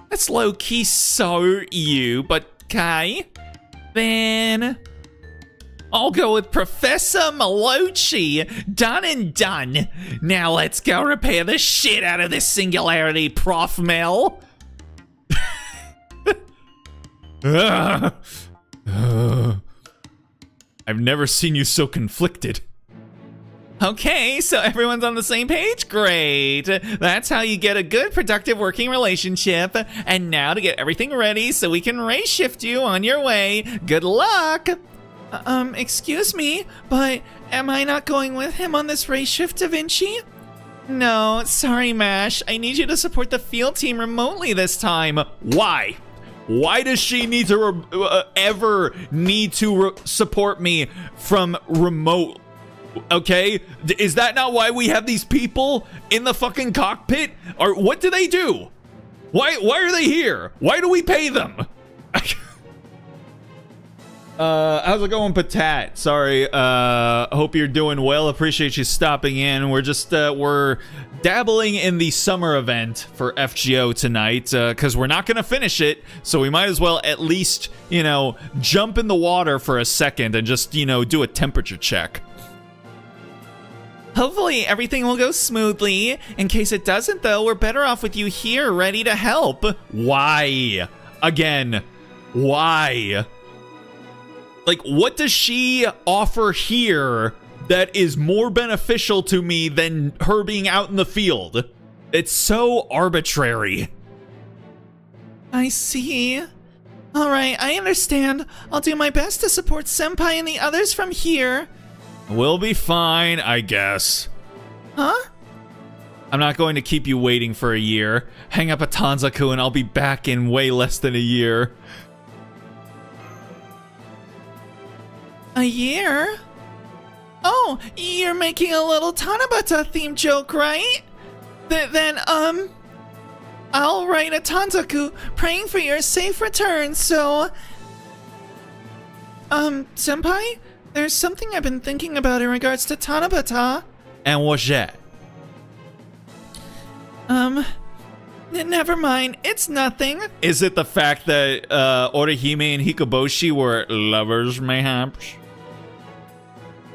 That's low-key so you, but okay. Then I'll go with Professor Malochi. Done and done. Now let's go repair the shit out of this singularity, Prof. Mel. I've never seen you so conflicted. Okay, so everyone's on the same page? Great. That's how you get a good, productive working relationship. And now to get everything ready so we can race shift you on your way. Good luck! Excuse me, but am I not going with him on this race shift, Da Vinci? No, sorry, Mash. I need you to support the field team remotely this time. Why? Why does she need to ever need to support me from remote? Okay, is that not why we have these people in the fucking cockpit? Or what do they do? Why are they here? Why do we pay them? How's it going, Patat? Sorry, hope you're doing well. Appreciate you stopping in. We're just, we're dabbling in the summer event for FGO tonight, because we're not gonna finish it, so we might as well at least, you know, jump in the water for a second and just, you know, do a temperature check. Hopefully everything will go smoothly. In case it doesn't, though, we're better off with you here, ready to help. Why? Again, why? Like, what does she offer here that is more beneficial to me than her being out in the field? It's so arbitrary. I see. Alright, I understand. I'll do my best to support Senpai and the others from here. We'll be fine, I guess. Huh? I'm not going to keep you waiting for a year. Hang up a Tanzaku and I'll be back in way less than a year. A year? Oh, you're making a little Tanabata themed joke, right? Then, I'll write a Tanzaku praying for your safe return, so... Senpai? There's something I've been thinking about in regards to Tanabata. And what's that? Never mind. It's nothing. Is it the fact that Orihime and Hikoboshi were lovers, mayhaps?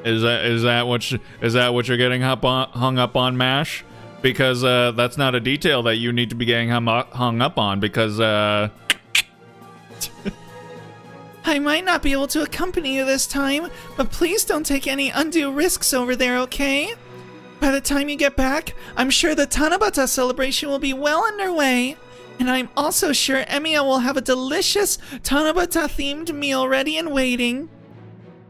Is that what you're getting hung up on, Mash? because that's not a detail that you need to be getting hung up on, because I might not be able to accompany you this time, but please don't take any undue risks over there, okay? By the time you get back, I'm sure the Tanabata celebration will be well underway. And I'm also sure Emiya will have a delicious Tanabata-themed meal ready and waiting.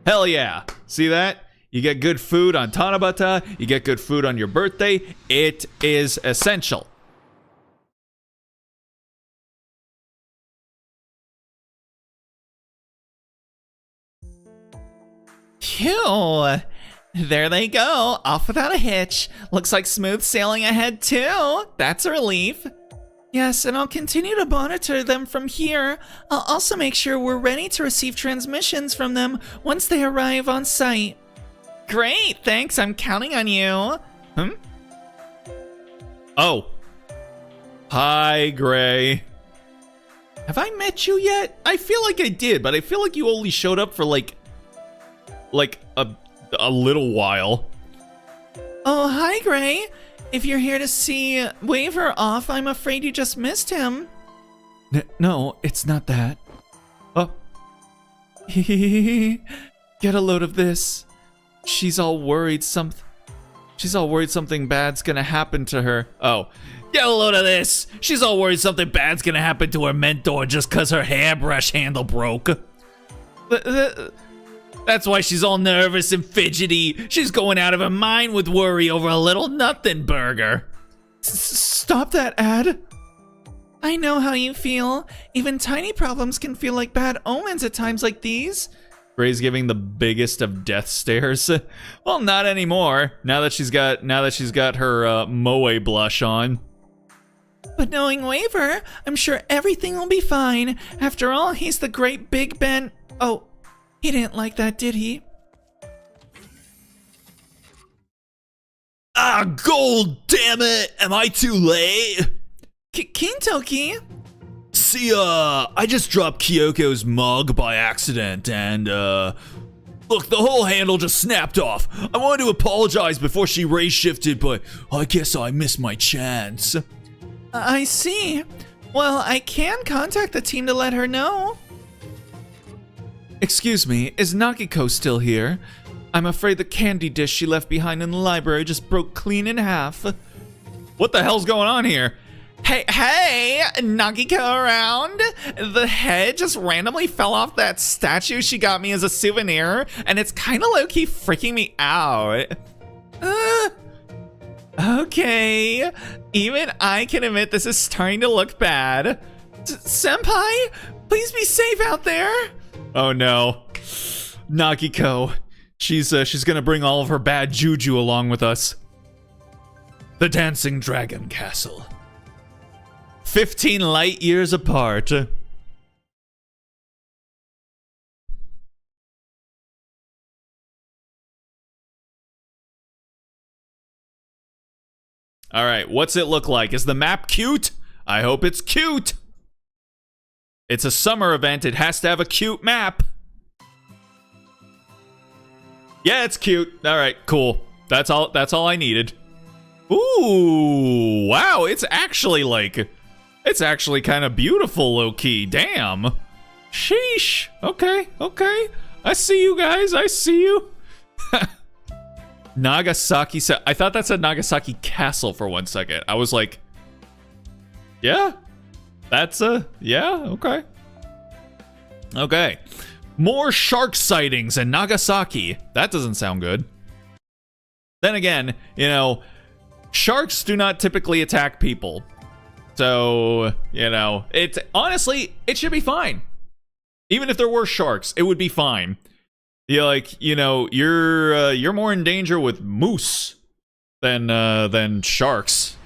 hell yeah. See that? You get good food on Tanabata, you get good food on your birthday. It is essential. Phew. There they go, off without a hitch. Looks like smooth sailing ahead too. That's a relief. Yes, and I'll continue to monitor them from here. I'll also make sure we're ready to receive transmissions from them once they arrive on site. Great, thanks, I'm counting on you. Oh. Hi, Gray. Have I met you yet? I feel like I did, but I feel like you only showed up for like a little while. Oh, hi, Gray. If you're here to see Waver off, I'm afraid you just missed him. No, it's not that. Oh. Get a load of this. She's all worried something bad's gonna happen to her. Oh. Get a load of this. She's all worried something bad's gonna happen to her mentor just cause her hairbrush handle broke. That's why she's all nervous and fidgety. She's going out of her mind with worry over a little nothing burger. Stop that, Ad. I know how you feel. Even tiny problems can feel like bad omens at times like these. Gray's giving the biggest of death stares. Well, not anymore. Now that she's got her moe blush on. But knowing Waver, I'm sure everything will be fine. After all, he's the great Big Ben. Oh, he didn't like that, did he? Ah, gold, damn it! Am I too late? Kintoki? See, I just dropped Kyoko's mug by accident, and, look, the whole handle just snapped off. I wanted to apologize before she race shifted, but I guess I missed my chance. I see. Well, I can contact the team to let her know. Excuse me, is Nagiko still here? I'm afraid the candy dish she left behind in the library just broke clean in half. What the hell's going on here? Hey, Nagiko around? The head just randomly fell off that statue she got me as a souvenir, and it's kind of low-key freaking me out. Okay, even I can admit this is starting to look bad. Senpai, please be safe out there. Oh no, Nagiko. She's gonna bring all of her bad juju along with us. The Dancing Dragon Castle. 15 light years apart. All right, what's it look like? Is the map cute? I hope it's cute. It's a summer event. It has to have a cute map. Yeah, it's cute. All right, cool. That's all I needed. Ooh, wow, it's actually kind of beautiful, low-key. Damn. Sheesh. Okay. I see you guys. I see you. Nagasaki. I thought that said Nagasaki Castle for 1 second. I was like, yeah, yeah, okay. More shark sightings in Nagasaki. That doesn't sound good. Then again, sharks do not typically attack people. So, honestly, it should be fine. Even if there were sharks, it would be fine. You're more in danger with moose than sharks.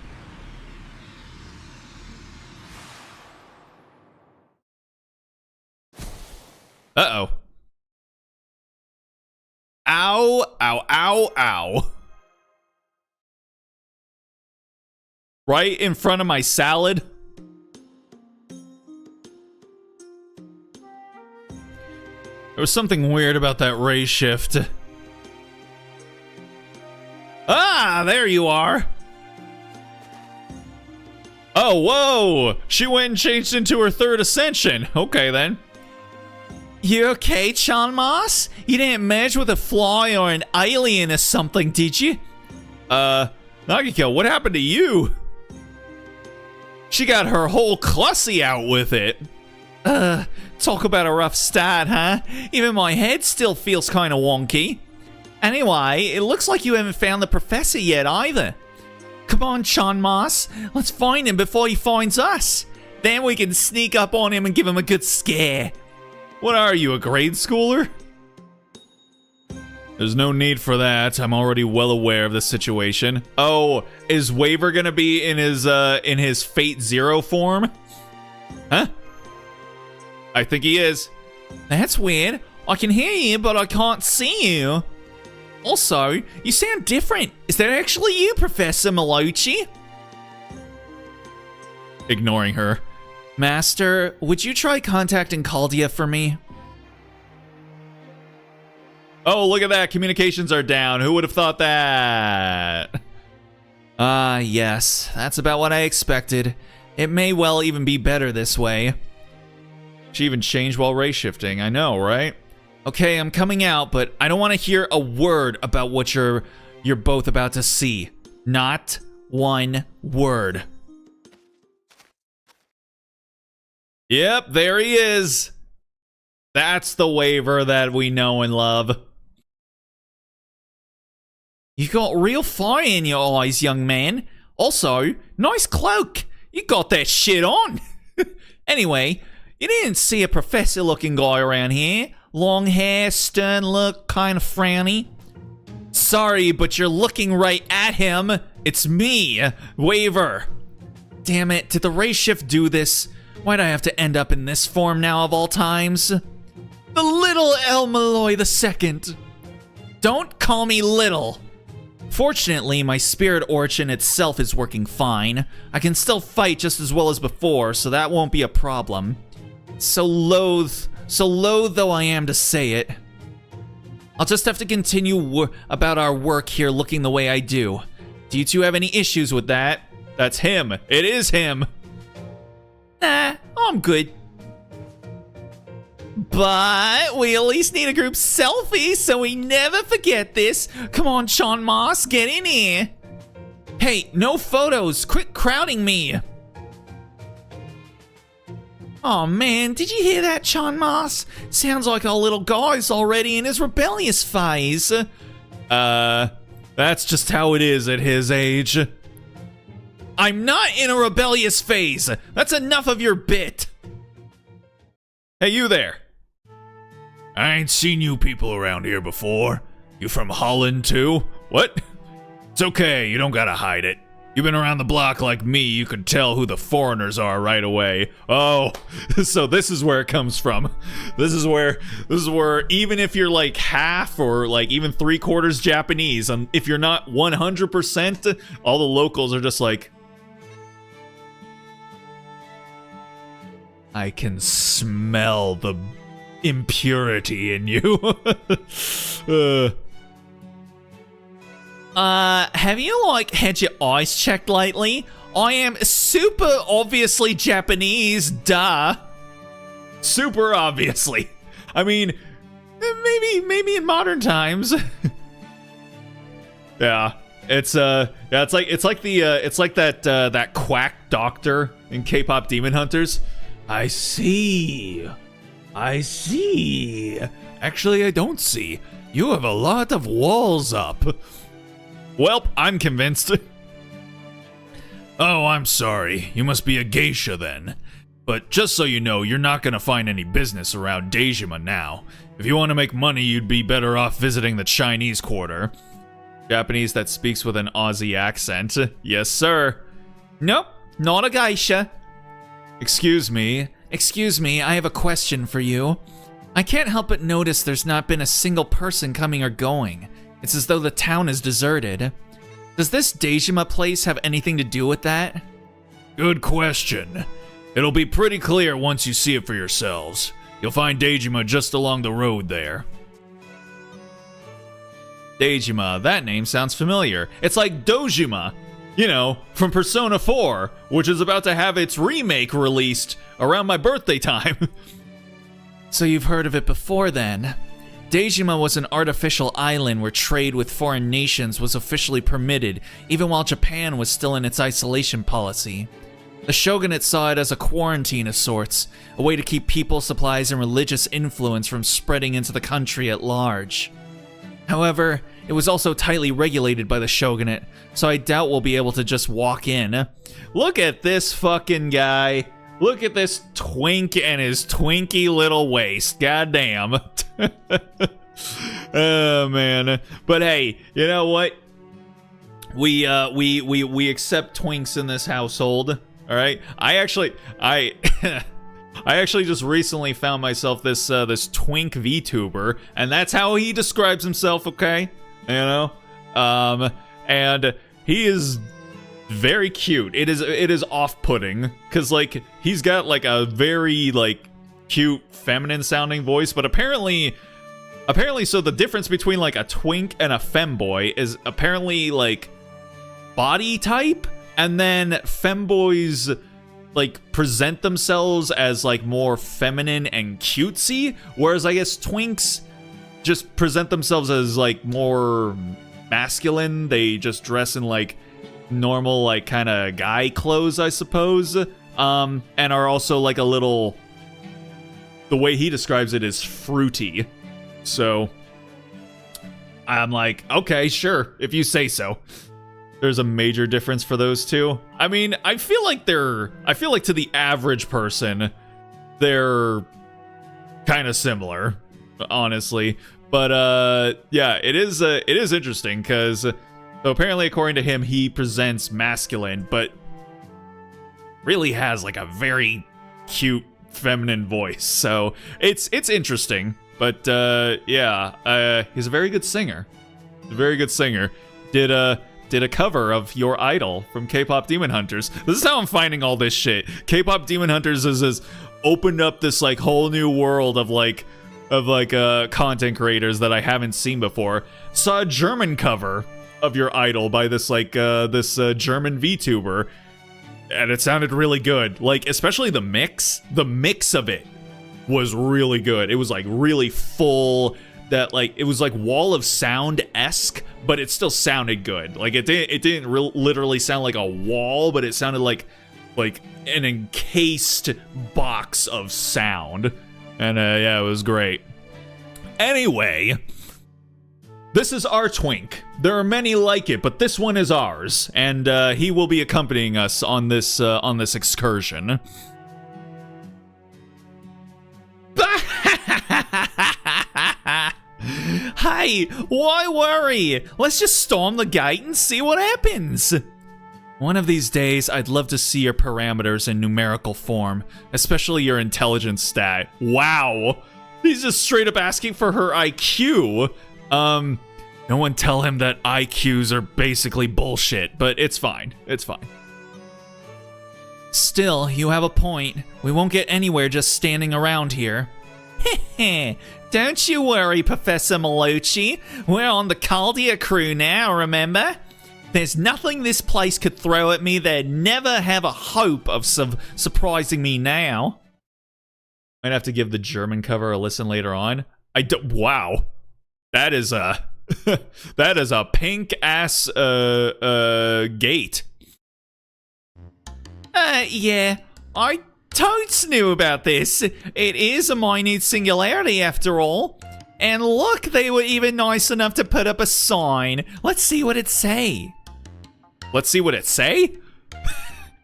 Uh-oh. Ow, ow, ow, ow. Right in front of my salad. There was something weird about that ray shift. Ah, there you are. Oh, whoa! She went and changed into her third ascension. Okay, then. You okay, Chanmas? You didn't merge with a fly or an alien or something, did you? Nagiko, what happened to you? She got her whole clussy out with it. Talk about a rough start, huh? Even my head still feels kind of wonky. Anyway, it looks like you haven't found the professor yet either. Come on, Chanmas, let's find him before he finds us. Then we can sneak up on him and give him a good scare. What are you, a grade schooler? There's no need for that. I'm already well aware of the situation. Oh, is Waver gonna be in his Fate Zero form? Huh? I think he is. That's weird. I can hear you, but I can't see you. Also, you sound different. Is that actually you, Professor Malochi? Ignoring her. Master, would you try contacting Caldia for me? Oh, look at that. Communications are down. Who would have thought that? Yes. That's about what I expected. It may well even be better this way. She even changed while ray shifting. I know, right? Okay, I'm coming out, but I don't want to hear a word about what you're both about to see. Not one word. Yep, there he is. That's the Waver that we know and love. You got real fire in your eyes, young man. Also, nice cloak. You got that shit on. Anyway, you didn't see a professor-looking guy around here. Long hair, stern look, kind of frowny. Sorry, but you're looking right at him. It's me, Waver. Damn it, did the ray shift do this? Why'd I have to end up in this form now of all times? The little El Malloy II. Don't call me little. Fortunately, my spirit origin itself is working fine. I can still fight just as well as before, so that won't be a problem. So loath though I am to say it. I'll just have to continue about our work here looking the way I do. Do you two have any issues with that? That's him. It is him. Nah, I'm good. But we at least need a group selfie so we never forget this. Come on, Chanmas, get in here. Hey, no photos. Quit crowding me. Oh man, did you hear that, Chanmas? Sounds like our little guy's already in his rebellious phase. That's just how it is at his age. I'm not in a rebellious phase. That's enough of your bit. Hey, you there. I ain't seen you people around here before. You from Holland too? What? It's okay, you don't gotta hide it. You've been around the block like me, you could tell who the foreigners are right away. Oh, so this is where it comes from. This is where even if you're like half or like even 3/4 Japanese, if you're not 100%, all the locals are just like, I can smell the impurity in you. Have you, like, had your eyes checked lately? I am super obviously Japanese, duh. Super obviously. I mean, maybe in modern times. Yeah, it's like that quack doctor in K-pop Demon Hunters. I see. Actually, I don't see. You have a lot of walls up. Welp, I'm convinced. Oh, I'm sorry. You must be a geisha then. But just so you know, you're not gonna find any business around Dejima now. If you want to make money, you'd be better off visiting the Chinese quarter. Japanese that speaks with an Aussie accent. Yes, sir. Nope, not a geisha. Excuse me, I have a question for you. I can't help but notice there's not been a single person coming or going. It's as though the town is deserted. Does this Dejima place have anything to do with that? Good question. It'll be pretty clear once you see it for yourselves. You'll find Dejima just along the road there. Dejima, that name sounds familiar. It's like Dojima. You know, from Persona 4, which is about to have its remake released around my birthday time. So you've heard of it before then? Dejima was an artificial island where trade with foreign nations was officially permitted, even while Japan was still in its isolation policy. The shogunate saw it as a quarantine of sorts, a way to keep people, supplies, and religious influence from spreading into the country at large. However, it was also tightly regulated by the shogunate, so I doubt we'll be able to just walk in. Look at this fucking guy. Look at this twink and his twinky little waist. Goddamn. Oh, man. But hey, you know what? We accept twinks in this household. All right. I actually just recently found myself this twink VTuber, and that's how he describes himself. Okay, you know, and he is very cute. It is off-putting because like he's got like a very like cute feminine sounding voice, but apparently so the difference between like a twink and a femboy is apparently like body type, and then femboys like present themselves as like more feminine and cutesy, whereas I guess twinks just present themselves as like more masculine. They just dress in like normal like kind of guy clothes, I suppose, and are also like a little, the way he describes it is fruity. So I'm like, okay, sure, if you say so. There's a major difference for those two. I mean, I feel like to the average person, they're kind of similar, honestly. But yeah, it is interesting because so apparently, according to him, he presents masculine, but really has like a very cute feminine voice. So it's interesting. But yeah, he's a very good singer. A very good singer. Did a cover of Your Idol from K-Pop Demon Hunters. This is how I'm finding all this shit. K-Pop Demon Hunters has opened up this like whole new world of content creators that I haven't seen before. Saw a German cover of Your Idol by this German VTuber, and it sounded really good. Like especially the mix of it was really good. It was like really full. That like it was like Wall of Sound-esque, but it still sounded good. Like it didn't literally sound like a wall, but it sounded like an encased box of sound. And yeah, it was great. Anyway, this is our twink. There are many like it, but this one is ours, and he will be accompanying us on this excursion. Hey, why worry? Let's just storm the gate and see what happens. One of these days, I'd love to see your parameters in numerical form, especially your intelligence stat. Wow. He's just straight up asking for her IQ. No one tell him that IQs are basically bullshit, but it's fine. It's fine. Still, you have a point. We won't get anywhere just standing around here. Heh. Don't you worry, Professor Malucci. We're on the Caldia crew now, remember? There's nothing this place could throw at me that'd never have a hope of surprising me now. Might have to give the German cover a listen later on. Wow. That is a that is a pink ass gate. Yeah. I totes knew about this. It is a minute singularity after all. And look, they were even nice enough to put up a sign. Let's see what it say. Let's see what it say?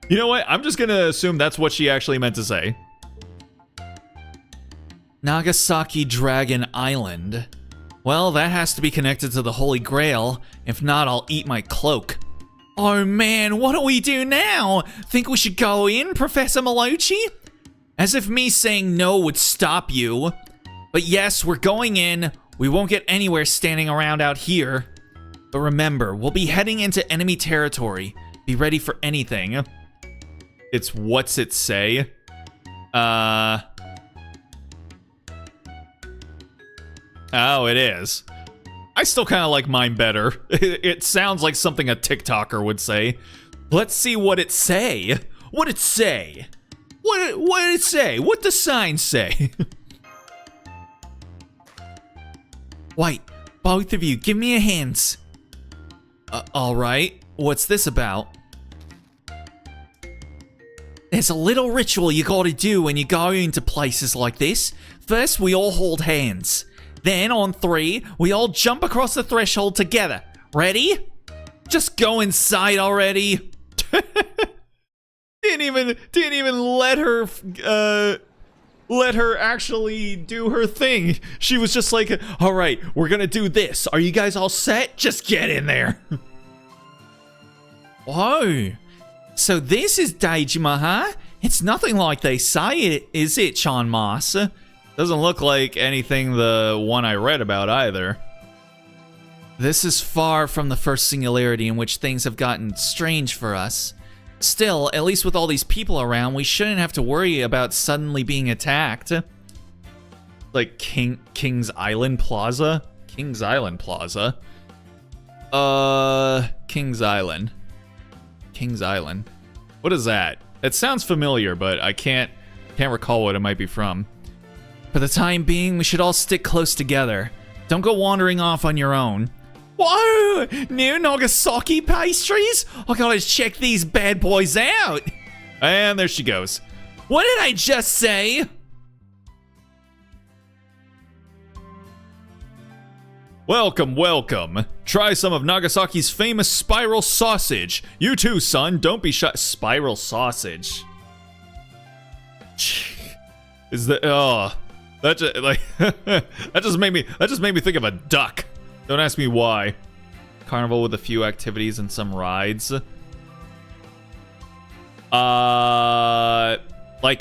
You know what? I'm just gonna assume that's what she actually meant to say. Nagasaki Dragon Island. Well, that has to be connected to the Holy Grail. If not, I'll eat my cloak. Oh man, what do we do now? Think we should go in, Professor Malucci? As if me saying no would stop you. But yes, we're going in. We won't get anywhere standing around out here. But remember, we'll be heading into enemy territory. Be ready for anything. It's what's it say? Oh, it is. I still kind of like mine better. It sounds like something a TikToker would say. Let's see what it say. What it say? What it say? What the sign say? Wait, both of you, give me your hands. Alright. What's this about? There's a little ritual you gotta do when you go into places like this. First, we all hold hands. Then, on 3, we all jump across the threshold together. Ready? Just go inside already. Didn't even let her actually do her thing. She was just like, all right, we're gonna do this. Are you guys all set? Just get in there. Whoa. So this is Dejima, huh? It's nothing like they say it, is it, Chanmas? Doesn't look like anything the one I read about either. This is far from the first singularity in which things have gotten strange for us. Still, at least with all these people around, we shouldn't have to worry about suddenly being attacked. Like King's Island Plaza? King's Island Plaza? King's Island. King's Island. What is that? It sounds familiar, but I can't recall what it might be from. For the time being, we should all stick close together. Don't go wandering off on your own. Whoa! New Nagasaki pastries? I gotta check these bad boys out. And there she goes. What did I just say? Welcome, welcome. Try some of Nagasaki's famous spiral sausage. You too, son. Don't be shy. Spiral sausage. Is that that just like that just made me think of a duck. Don't ask me why. Carnival with a few activities and some rides. Like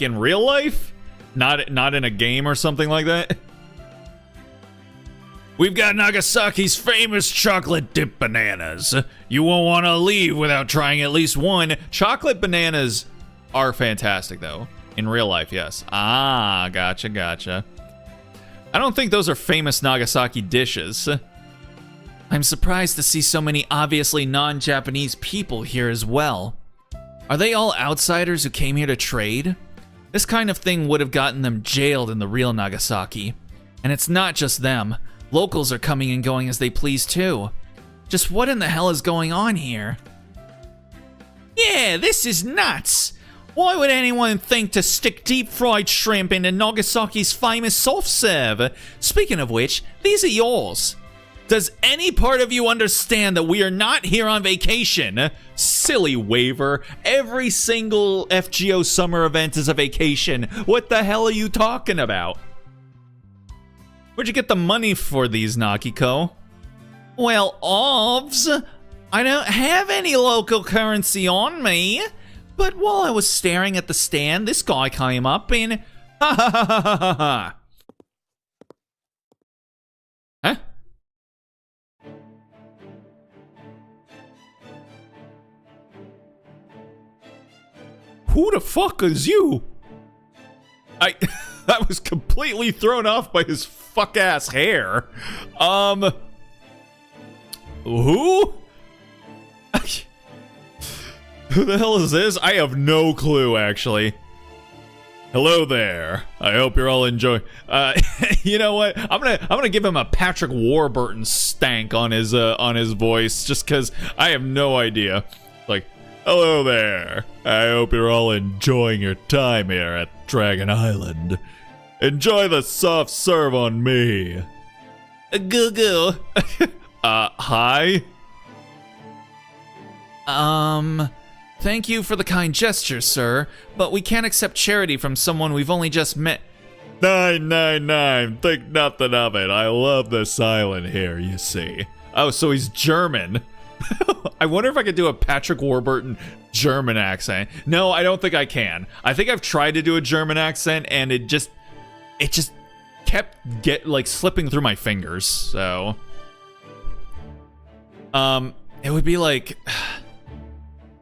in real life? Not in a game or something like that? We've got Nagasaki's famous chocolate dip bananas. You won't want to leave without trying at least one. Chocolate bananas are fantastic, though. In real life, yes. Ah, gotcha. I don't think those are famous Nagasaki dishes. I'm surprised to see so many obviously non-Japanese people here as well. Are they all outsiders who came here to trade? This kind of thing would have gotten them jailed in the real Nagasaki. And it's not just them. Locals are coming and going as they please too. Just what in the hell is going on here? Yeah, this is nuts! Why would anyone think to stick deep-fried shrimp into Nagasaki's famous soft serve? Speaking of which, these are yours. Does any part of you understand that we are not here on vacation? Silly waiver. Every single FGO summer event is a vacation. What the hell are you talking about? Where'd you get the money for these, Nakiko? Well, ovs, I don't have any local currency on me. But while I was staring at the stand, this guy came up and... Ha ha ha ha ha ha! Huh? Who the fuck is you? I was completely thrown off by his fuck-ass hair. Who? Who the hell is this? I have no clue, actually. Hello there. I hope you're all enjoying. You know what? I'm gonna give him a Patrick Warburton stank on his voice, just because I have no idea. Like, hello there. I hope you're all enjoying your time here at Dragon Island. Enjoy the soft serve on me. Goo goo. Hi. Thank you for the kind gesture, sir, but we can't accept charity from someone we've only just met. 999, think nothing of it. I love this island here, you see. Oh, so he's German. I wonder if I could do a Patrick Warburton German accent. No, I don't think I can. I think I've tried to do a German accent, and it just kept slipping through my fingers, so. It would be like...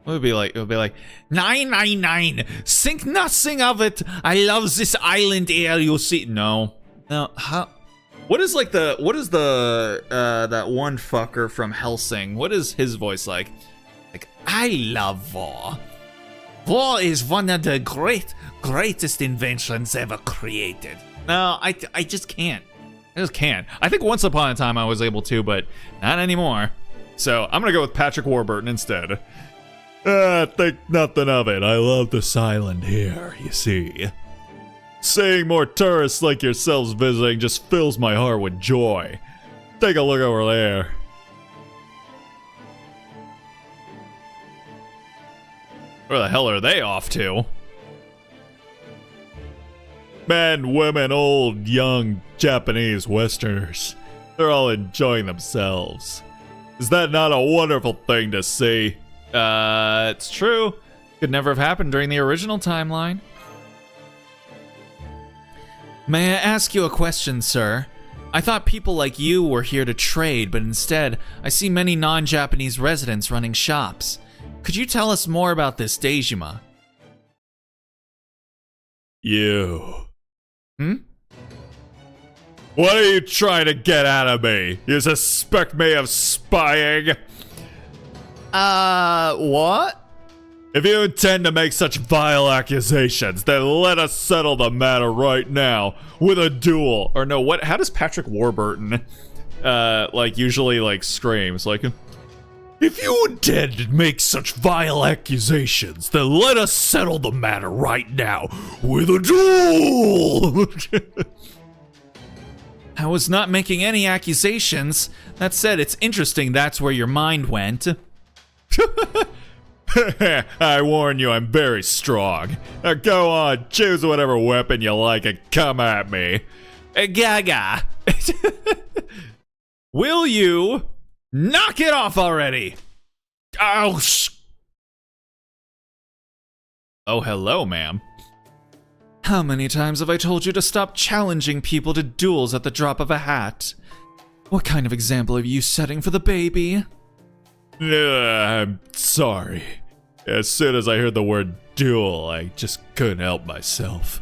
It would be like 999. Think nothing of it. I love this island here. You see? No. How? What is the that one fucker from Helsing? What is his voice like? Like, I love war. War is one of the greatest inventions ever created. No, I just can't. I just can't. I think once upon a time I was able to, but not anymore. So I'm gonna go with Patrick Warburton instead. Think nothing of it. I love this island here, you see. Seeing more tourists like yourselves visiting just fills my heart with joy. Take a look over there. Where the hell are they off to? Men, women, old, young, Japanese, Westerners. They're all enjoying themselves. Is that not a wonderful thing to see? It's true. Could never have happened during the original timeline. May I ask you a question, sir? I thought people like you were here to trade, but instead, I see many non-Japanese residents running shops. Could you tell us more about this Dejima? You. What are you trying to get out of me? You suspect me of spying? What? If you intend to make such vile accusations, then let us settle the matter right now with a duel. Or no, what? How does Patrick Warburton, usually screams? Like, if you intend to make such vile accusations, then let us settle the matter right now with a duel. I was not making any accusations. That said, it's interesting that's where your mind went. I warn you, I'm very strong. Now go on, choose whatever weapon you like and come at me. Gaga. Will you knock it off already? Oh, hello, ma'am. How many times have I told you to stop challenging people to duels at the drop of a hat? What kind of example are you setting for the baby? I'm sorry. As soon as I heard the word duel, I just couldn't help myself.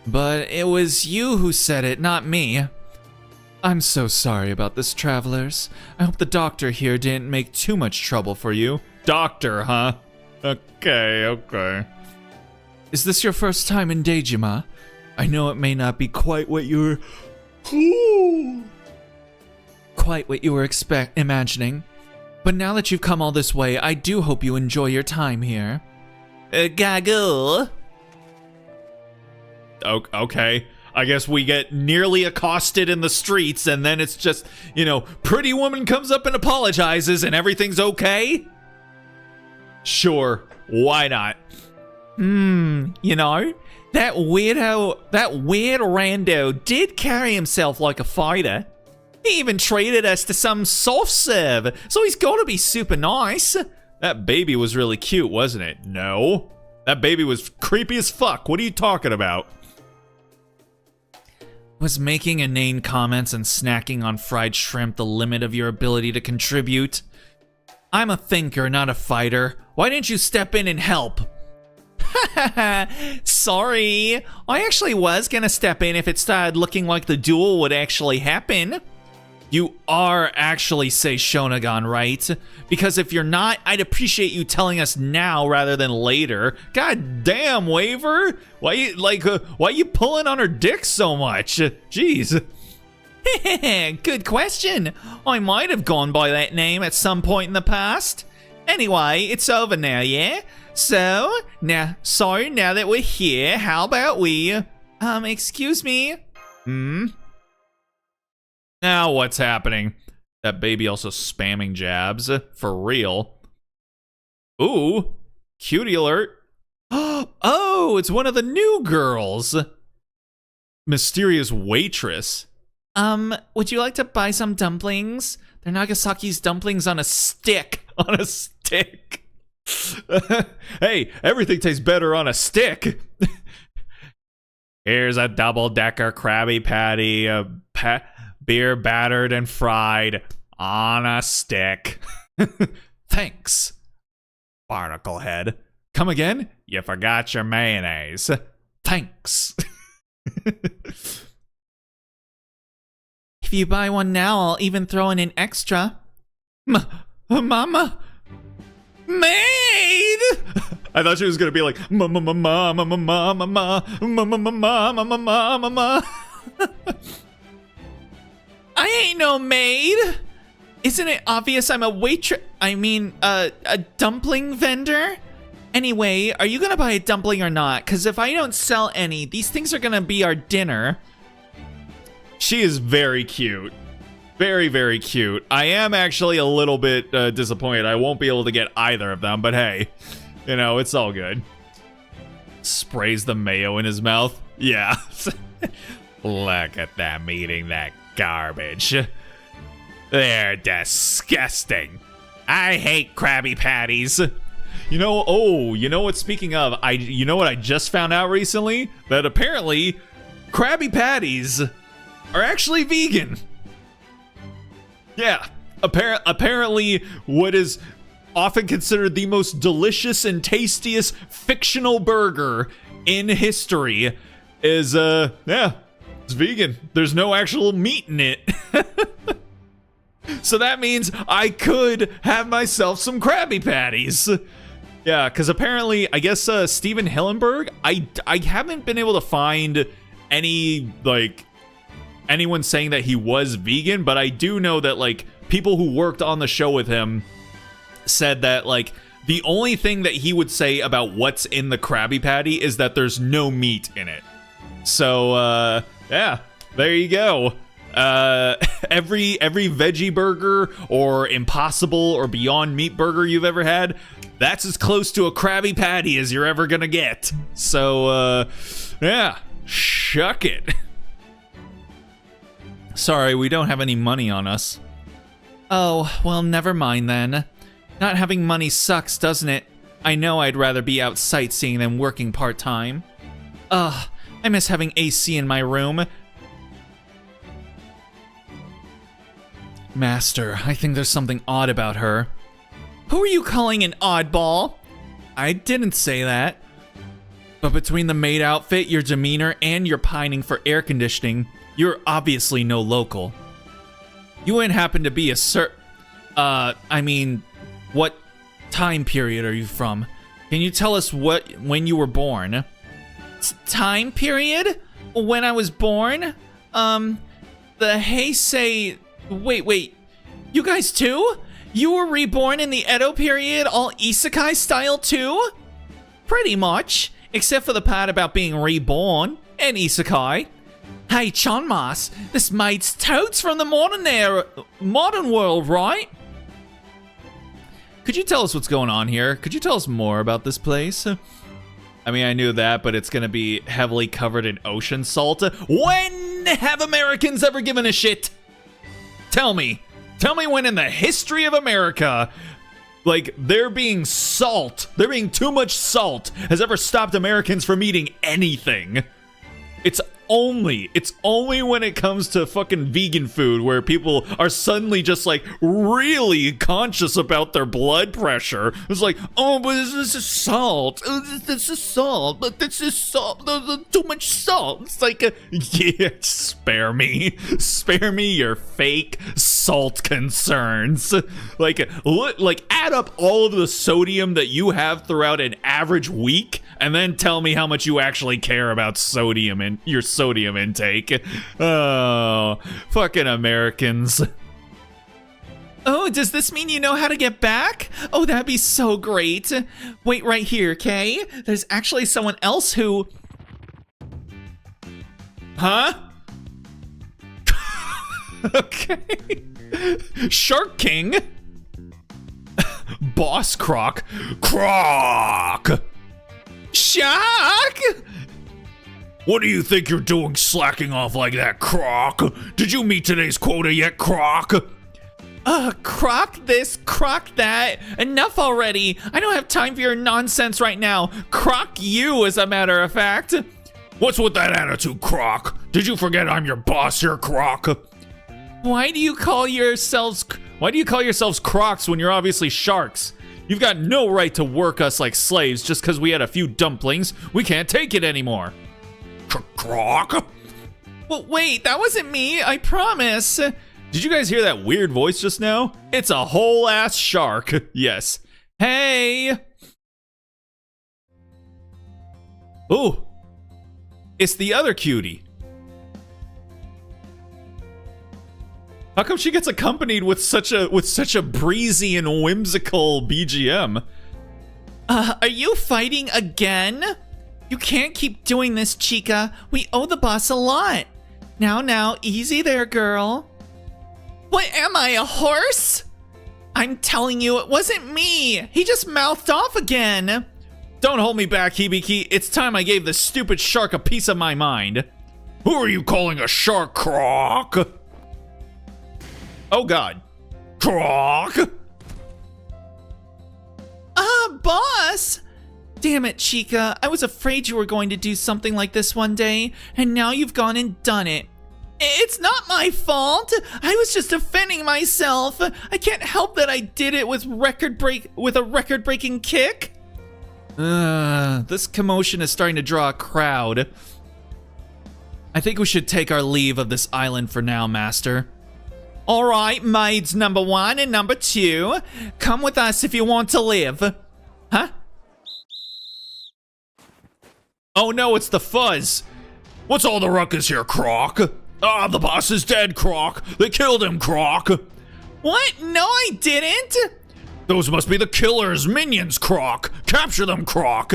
But it was you who said it, not me. I'm so sorry about this, travelers. I hope the doctor here didn't make too much trouble for you. Doctor, huh? Okay. Is this your first time in Dejima? I know it may not be quite what you were imagining. But now that you've come all this way, I do hope you enjoy your time here. Gaggle. Okay. I guess we get nearly accosted in the streets, and then it's just, pretty woman comes up and apologizes, and everything's okay? Sure, why not? That weird rando did carry himself like a fighter. He even treated us to some soft serve, so he's gotta be super nice. That baby was really cute, wasn't it? No. That baby was creepy as fuck. What are you talking about? Was making inane comments and snacking on fried shrimp the limit of your ability to contribute? I'm a thinker, not a fighter. Why didn't you step in and help? Sorry. I actually was gonna step in if it started looking like the duel would actually happen. You are actually Seishonagon, right? Because if you're not, I'd appreciate you telling us now rather than later. God damn, Waver! Why you pulling on her dick so much? Jeez. Good question. I might have gone by that name at some point in the past. Anyway, it's over now, yeah? So now that we're here, how about we... excuse me? Now what's happening? That baby also spamming jabs? For real? Ooh, cutie alert. Oh, it's one of the new girls. Mysterious waitress. Would you like to buy some dumplings? They're Nagasaki's dumplings on a stick. On a stick. Hey, everything tastes better on a stick. Here's a double-decker Krabby Patty, beer battered and fried on a stick. Thanks, barnacle head. Come again? You forgot your mayonnaise. Thanks. If you buy one now, I'll even throw in an extra. Mama? Maid! I thought she was gonna be like, mama. I ain't no maid! Isn't it obvious I'm a a dumpling vendor? Anyway, are you gonna buy a dumpling or not? Because if I don't sell any, these things are gonna be our dinner. She is very cute. Very, very cute. I am actually a little bit disappointed. I won't be able to get either of them, but hey, you know, it's all good. Sprays the mayo in his mouth. Yeah. Look at them eating that garbage. They're disgusting. I hate Krabby Patties. You know what, speaking of, you know what I just found out recently? That apparently Krabby Patties are actually vegan. Yeah, apparently what is often considered the most delicious and tastiest fictional burger in history is, yeah, it's vegan. There's no actual meat in it. So that means I could have myself some Krabby Patties. Yeah, because apparently, I guess Steven Hillenberg, I haven't been able to find any, like, anyone saying that he was vegan, but I do know that, like, people who worked on the show with him said that, like, the only thing that he would say about what's in the Krabby Patty is that there's no meat in it. So, yeah, there you go. Every veggie burger or Impossible or Beyond Meat burger you've ever had, that's as close to a Krabby Patty as you're ever gonna get. So, yeah, shuck it. Sorry, we don't have any money on us. Oh, well, never mind then. Not having money sucks, doesn't it? I know I'd rather be out sightseeing than working part-time. Ugh, I miss having AC in my room. Master, I think there's something odd about her. Who are you calling an oddball? I didn't say that. But between the maid outfit, your demeanor, and your pining for air conditioning, you're obviously no local. You wouldn't happen to be what time period are you from? Can you tell us when you were born? Time period? When I was born? The Heisei... Wait. You guys too? You were reborn in the Edo period, all isekai style too? Pretty much. Except for the part about being reborn and isekai. Hey, Chonmas, this mate's totes from the modern world, right? Could you tell us what's going on here? Could you tell us more about this place? I mean, I knew that, but it's gonna be heavily covered in ocean salt. When have Americans ever given a shit? Tell me when in the history of America, like, there being too much salt has ever stopped Americans from eating anything. It's only when it comes to fucking vegan food where people are suddenly just, like, really conscious about their blood pressure. It's like, oh, but this is salt. This is salt. But this is salt. Too much salt. It's like, yeah, spare me your fake salt concerns. Like, add up all of the sodium that you have throughout an average week, and then tell me how much you actually care about sodium in your sodium intake. Oh, fucking Americans. Oh, does this mean you know how to get back? Oh, that'd be so great. Wait right here, okay? There's actually someone else who... Huh? Okay. Shark King? Boss Croc? Croc! Shark! What do you think you're doing slacking off like that, Croc? Did you meet today's quota yet, Croc? Croc this, Croc that. Enough already. I don't have time for your nonsense right now. Croc you, as a matter of fact. What's with that attitude, Croc? Did you forget I'm your boss here, Croc? Why do you call yourselves Crocs when you're obviously sharks? You've got no right to work us like slaves just because we had a few dumplings. We can't take it anymore. Croc? Well, wait, that wasn't me, I promise. Did you guys hear that weird voice just now? It's a whole ass shark. Yes. Hey. Ooh. It's the other cutie. How come she gets accompanied with such a breezy and whimsical BGM? Are you fighting again? You can't keep doing this, Chica. We owe the boss a lot. Now, easy there, girl. What am I, a horse? I'm telling you, it wasn't me. He just mouthed off again. Don't hold me back, Hibiki. It's time I gave this stupid shark a piece of my mind. Who are you calling a shark, Croc? Oh god. Croc? Boss! Damn it, Chica. I was afraid you were going to do something like this one day, and now you've gone and done it. It's not my fault. I was just defending myself. I can't help that I did it with a record-breaking kick. This commotion is starting to draw a crowd. I think we should take our leave of this island for now, Master. All right, maids number 1 and number 2. Come with us if you want to live. Huh? Oh no, it's the fuzz. What's all the ruckus here, Croc? Ah, the boss is dead, Croc. They killed him, Croc. What? No, I didn't. Those must be the killer's minions, Croc. Capture them, Croc.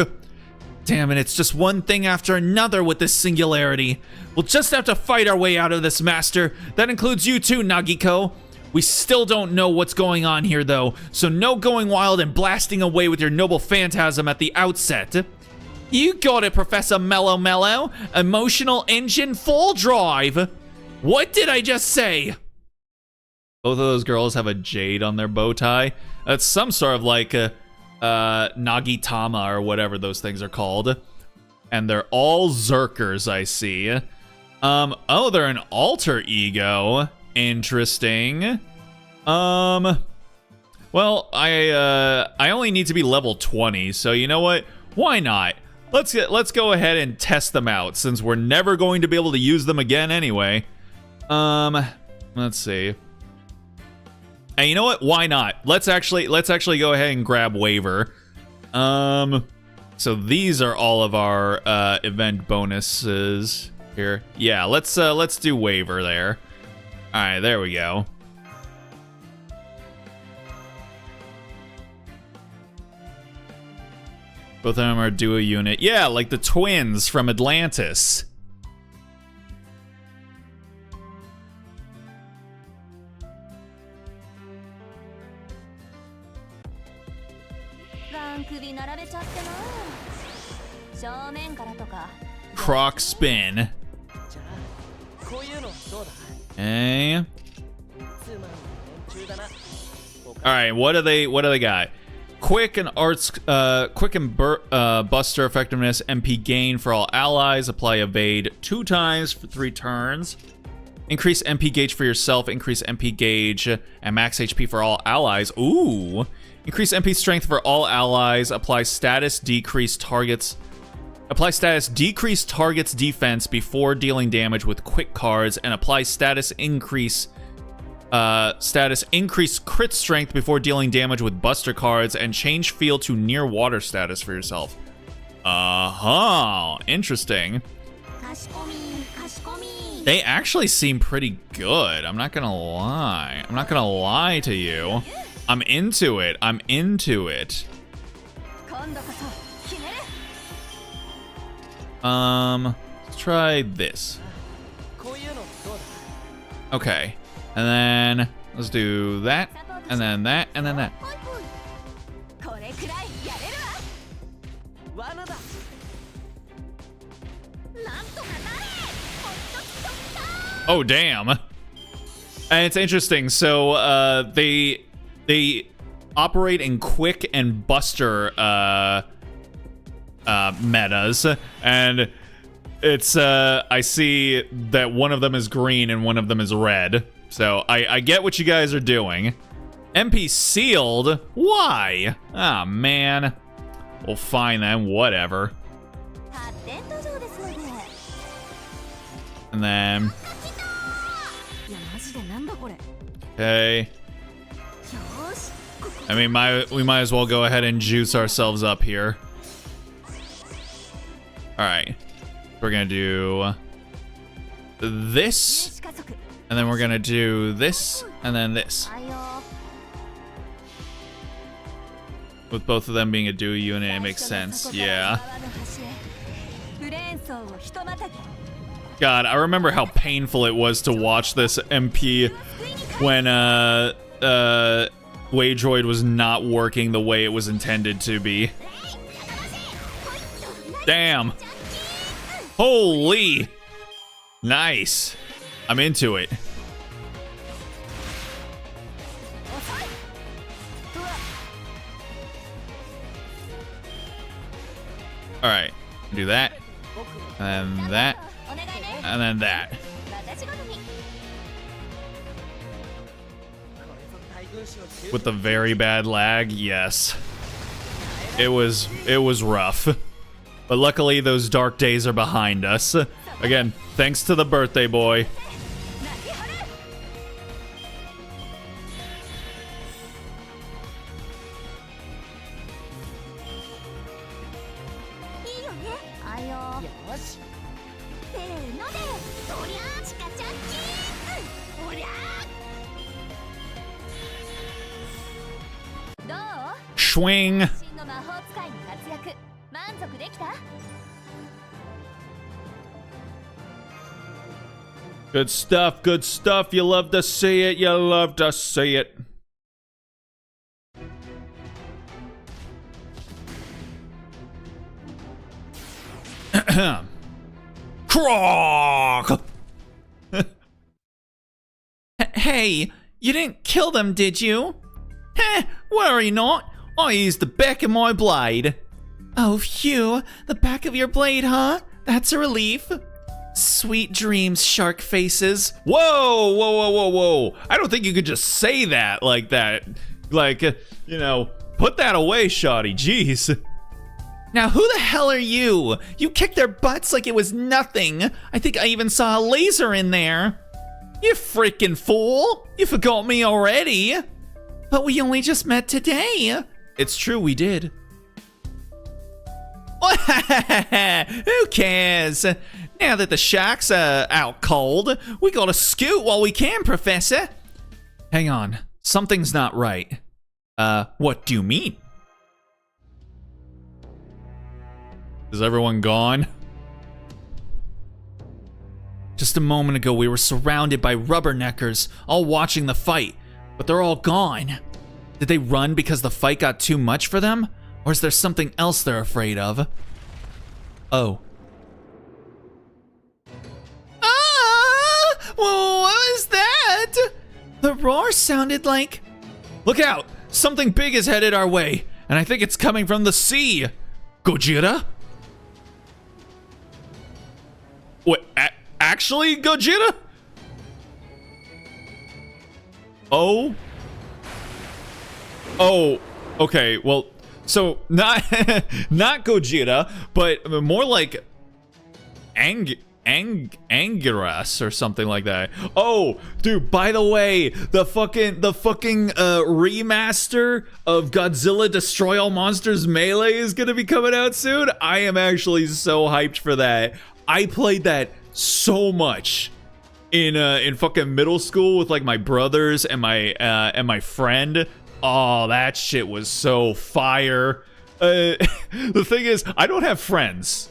Damn it, it's just one thing after another with this singularity. We'll just have to fight our way out of this, Master. That includes you too, Nagiko. We still don't know what's going on here, though, so no going wild and blasting away with your noble phantasm at the outset. You got it, Professor Mellow Mellow. Emotional engine full drive. What did I just say? Both of those girls have a jade on their bow tie. That's some sort of like Nagitama or whatever those things are called. And they're all Zerkers, I see. Oh, they're an alter ego. Interesting. Well, I only need to be level 20, so you know what? Why not? Let's go ahead and test them out, since we're never going to be able to use them again anyway. Let's see. And you know what? Why not? Let's actually go ahead and grab waiver. So these are all of our event bonuses here. Yeah, let's do waiver there. All right, there we go. Both of them are duo unit. Yeah, like the twins from Atlantis. Croc spin. Okay. All right, what do they got? Quick and Buster effectiveness, MP gain for all allies. Apply evade 2 times for 3 turns. Increase MP gauge for yourself. Increase MP gauge and max HP for all allies. Ooh. Increase MP strength for all allies. Apply status decrease targets defense before dealing damage with quick cards, and apply status increase crit strength before dealing damage with buster cards, and change field to near water status for yourself. Interesting. They actually seem pretty good. I'm not gonna lie to you. I'm into it. Let's try this. Okay. And then let's do that, and then that, and then that. Oh, damn. And it's interesting. So they operate in quick and buster metas, and it's I see that one of them is green and one of them is red. So I get what you guys are doing. MP sealed? Why? Ah, man. Well, fine then, whatever. And then... いやマジでなんだこれ。 Okay. よーし。 I mean, we might as well go ahead and juice ourselves up here. Alright. We're gonna do... this. 加速。 And then we're gonna do this. And then this. はいよ。 With both of them being a duo unit, it makes sense. Yeah. ブレーン層をひとまたぎ。 God, I remember how painful it was to watch this MP when Waydroid was not working the way it was intended to be. Damn. Holy. Nice. I'm into it. All right. Do that. And then that. And then that. With the very bad lag, yes. It was rough. But luckily those dark days are behind us. Again, thanks to the birthday boy. Swing. Good stuff, good stuff. You love to see it, you love to see it. Croc! Hey, you didn't kill them, did you? Heh, worry not. I used the back of my blade. Oh, phew. The back of your blade, huh? That's a relief. Sweet dreams, shark faces. Whoa, whoa, whoa, whoa, whoa. I don't think you could just say that like that. Like, you know, put that away, Shoddy. Jeez. Now, who the hell are you? You kicked their butts like it was nothing. I think I even saw a laser in there. You freaking fool. You forgot me already. But we only just met today. It's true, we did. Who cares? Now that the sharks are out cold, we gotta scoot while we can, Professor. Hang on. Something's not right. What do you mean? Is everyone gone? Just a moment ago, we were surrounded by rubberneckers, all watching the fight, but they're all gone. Did they run because the fight got too much for them? Or is there something else they're afraid of? Oh. Ah! Well, what was that? The roar sounded like... Look out! Something big is headed our way, and I think it's coming from the sea. Gojira? What? Actually, Gojira? Oh. Oh. Okay. Well, so not not Gojira, but more like Anguirus or something like that. Oh, dude, by the way, the fucking remaster of Godzilla Destroy All Monsters Melee is gonna be coming out soon. I am actually so hyped for that. I played that so much in fucking middle school with like my brothers and my friend. Oh, that shit was so fire. The thing is, I don't have friends.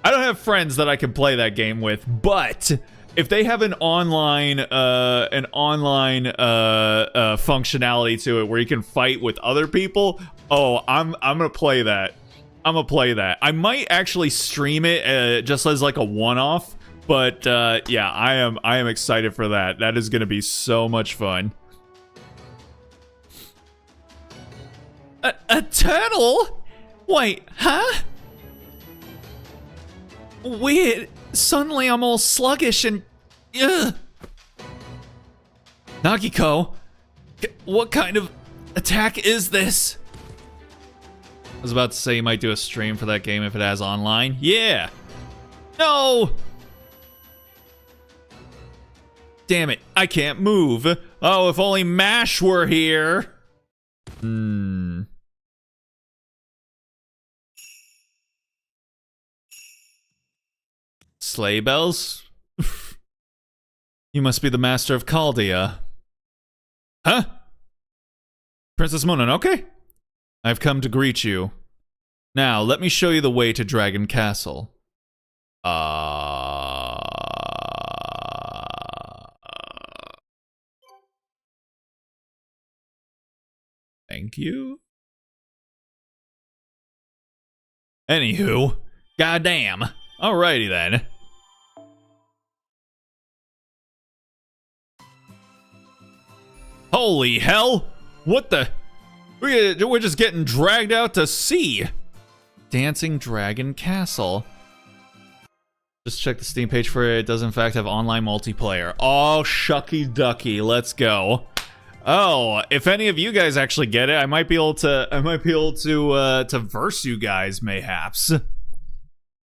I don't have friends that I can play that game with, but if they have an online functionality to it where you can fight with other people, oh, I'm gonna play that. I'm gonna play that. I might actually stream it just as like a one-off, but yeah, I am excited for that. That is gonna be so much fun. A turtle? Wait, huh? Weird. Suddenly I'm all sluggish and... Ugh. Nagiko, what kind of attack is this? I was about to say you might do a stream for that game if it has online. Yeah. No. Damn it, I can't move. Oh, if only MASH were here. Sleigh bells? You must be the master of Chaldea. Huh? Princess Mononoke? I've come to greet you. Now, let me show you the way to Dragon Castle. Thank you. Anywho, goddamn. Alrighty then. Holy hell! What the? We're just getting dragged out to sea. Dancing Dragon Castle. Just check the Steam page for it. It does in fact have online multiplayer. Oh, shucky ducky. Let's go. Oh, if any of you guys actually get it, I might be able to verse you guys, mayhaps.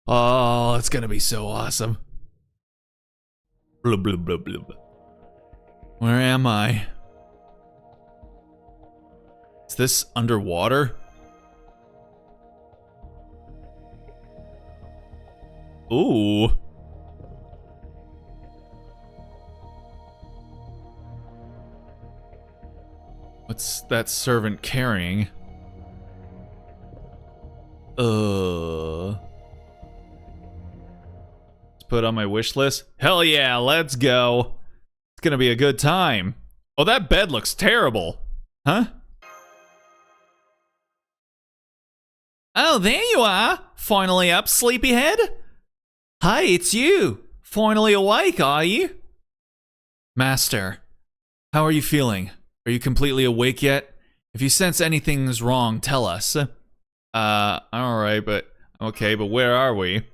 Oh, it's gonna be so awesome. Blub, blub, blub, blub. Where am I? Is this underwater? Ooh. What's that servant carrying? Let's put it on my wish list. Hell yeah, let's go. It's gonna be a good time. Oh, that bed looks terrible. Huh? Oh, there you are. Finally up, sleepyhead? Hey, it's you. Finally awake, are you? Master, how are you feeling? Are you completely awake yet? If you sense anything's wrong, tell us. Alright, but... Okay, but where are we?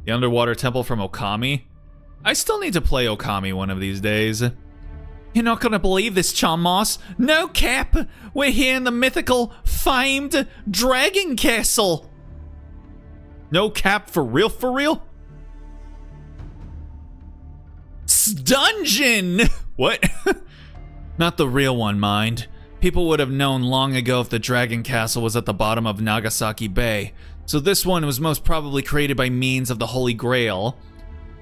The underwater temple from Okami? I still need to play Okami one of these days. You're not gonna believe this, Chomos. No cap! We're here in the mythical, famed Dragon Castle! No cap for real, for real? Dungeon! What? Not the real one, mind. People would have known long ago if the Dragon Castle was at the bottom of Nagasaki Bay. So this one was most probably created by means of the Holy Grail.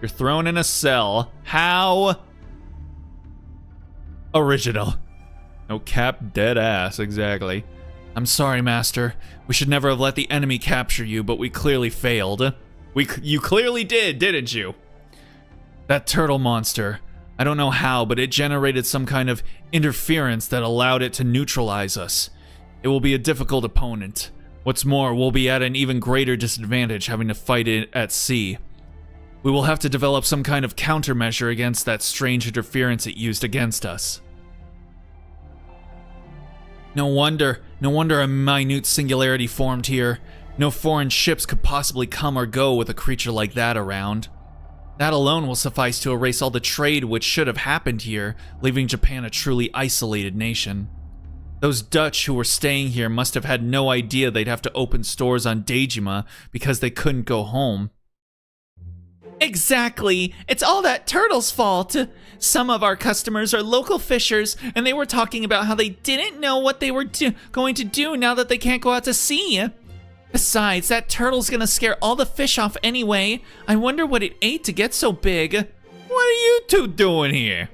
You're thrown in a cell. How? Original. No cap, dead ass, exactly. I'm sorry, Master. We should never have let the enemy capture you, but we clearly failed. You clearly did, didn't you? That turtle monster. I don't know how, but it generated some kind of interference that allowed it to neutralize us. It will be a difficult opponent. What's more, we'll be at an even greater disadvantage having to fight it at sea. We will have to develop some kind of countermeasure against that strange interference it used against us. No wonder a minute singularity formed here. No foreign ships could possibly come or go with a creature like that around. That alone will suffice to erase all the trade which should have happened here, leaving Japan a truly isolated nation. Those Dutch who were staying here must have had no idea they'd have to open stores on Dejima because they couldn't go home. Exactly. It's all that turtle's fault. Some of our customers are local fishers, and they were talking about how they didn't know what they were going to do now that they can't go out to sea. Besides, that turtle's gonna scare all the fish off anyway. I wonder what it ate to get so big. What are you two doing here?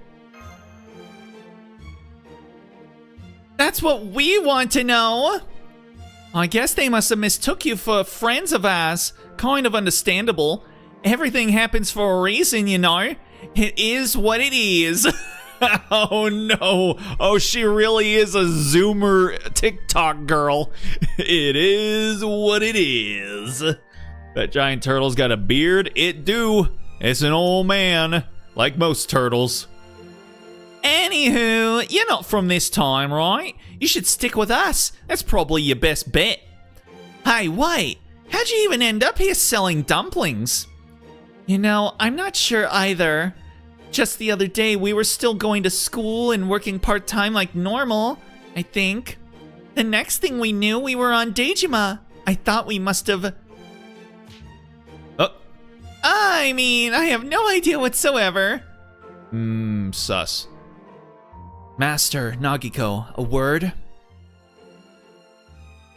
That's what we want to know. I guess they must have mistook you for friends of ours. Kind of understandable. Everything happens for a reason, you know. It is what it is. Oh no. Oh, she really is a Zoomer TikTok girl. It is what it is. That giant turtle's got a beard. It do. It's an old man, like most turtles. Anywho, you're not from this time, right? You should stick with us. That's probably your best bet. Hey, wait. How'd you even end up here selling dumplings? You know, I'm not sure either. Just the other day, we were still going to school and working part-time like normal, I think. The next thing we knew, we were on Dejima. I thought we must have... Oh. I mean, I have no idea whatsoever. Sus. Master, Nagiko, a word?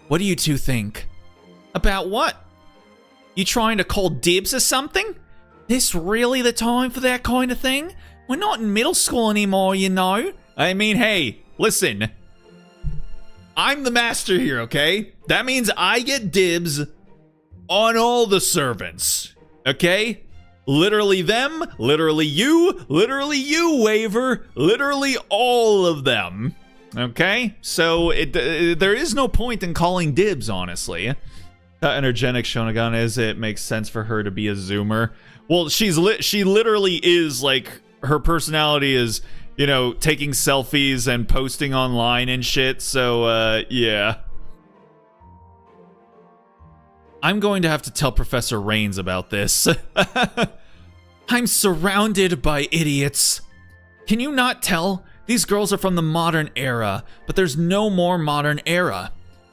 What do you two think? About what? You trying to call dibs or something? This really the time for that kind of thing? We're not in middle school anymore, you know. I mean, hey, listen. I'm the master here, okay? That means I get dibs on all the servants, okay? Literally them, literally you, Waver, literally all of them, okay? So there is no point in calling dibs, honestly. How energetic Shonagon is, it makes sense for her to be a Zoomer. Well, she literally is, like, her personality is, you know, taking selfies and posting online and shit, so, yeah. I'm going to have to tell Professor Rains about this. I'm surrounded by idiots. Can you not tell? These girls are from the modern era, but there's no more modern era.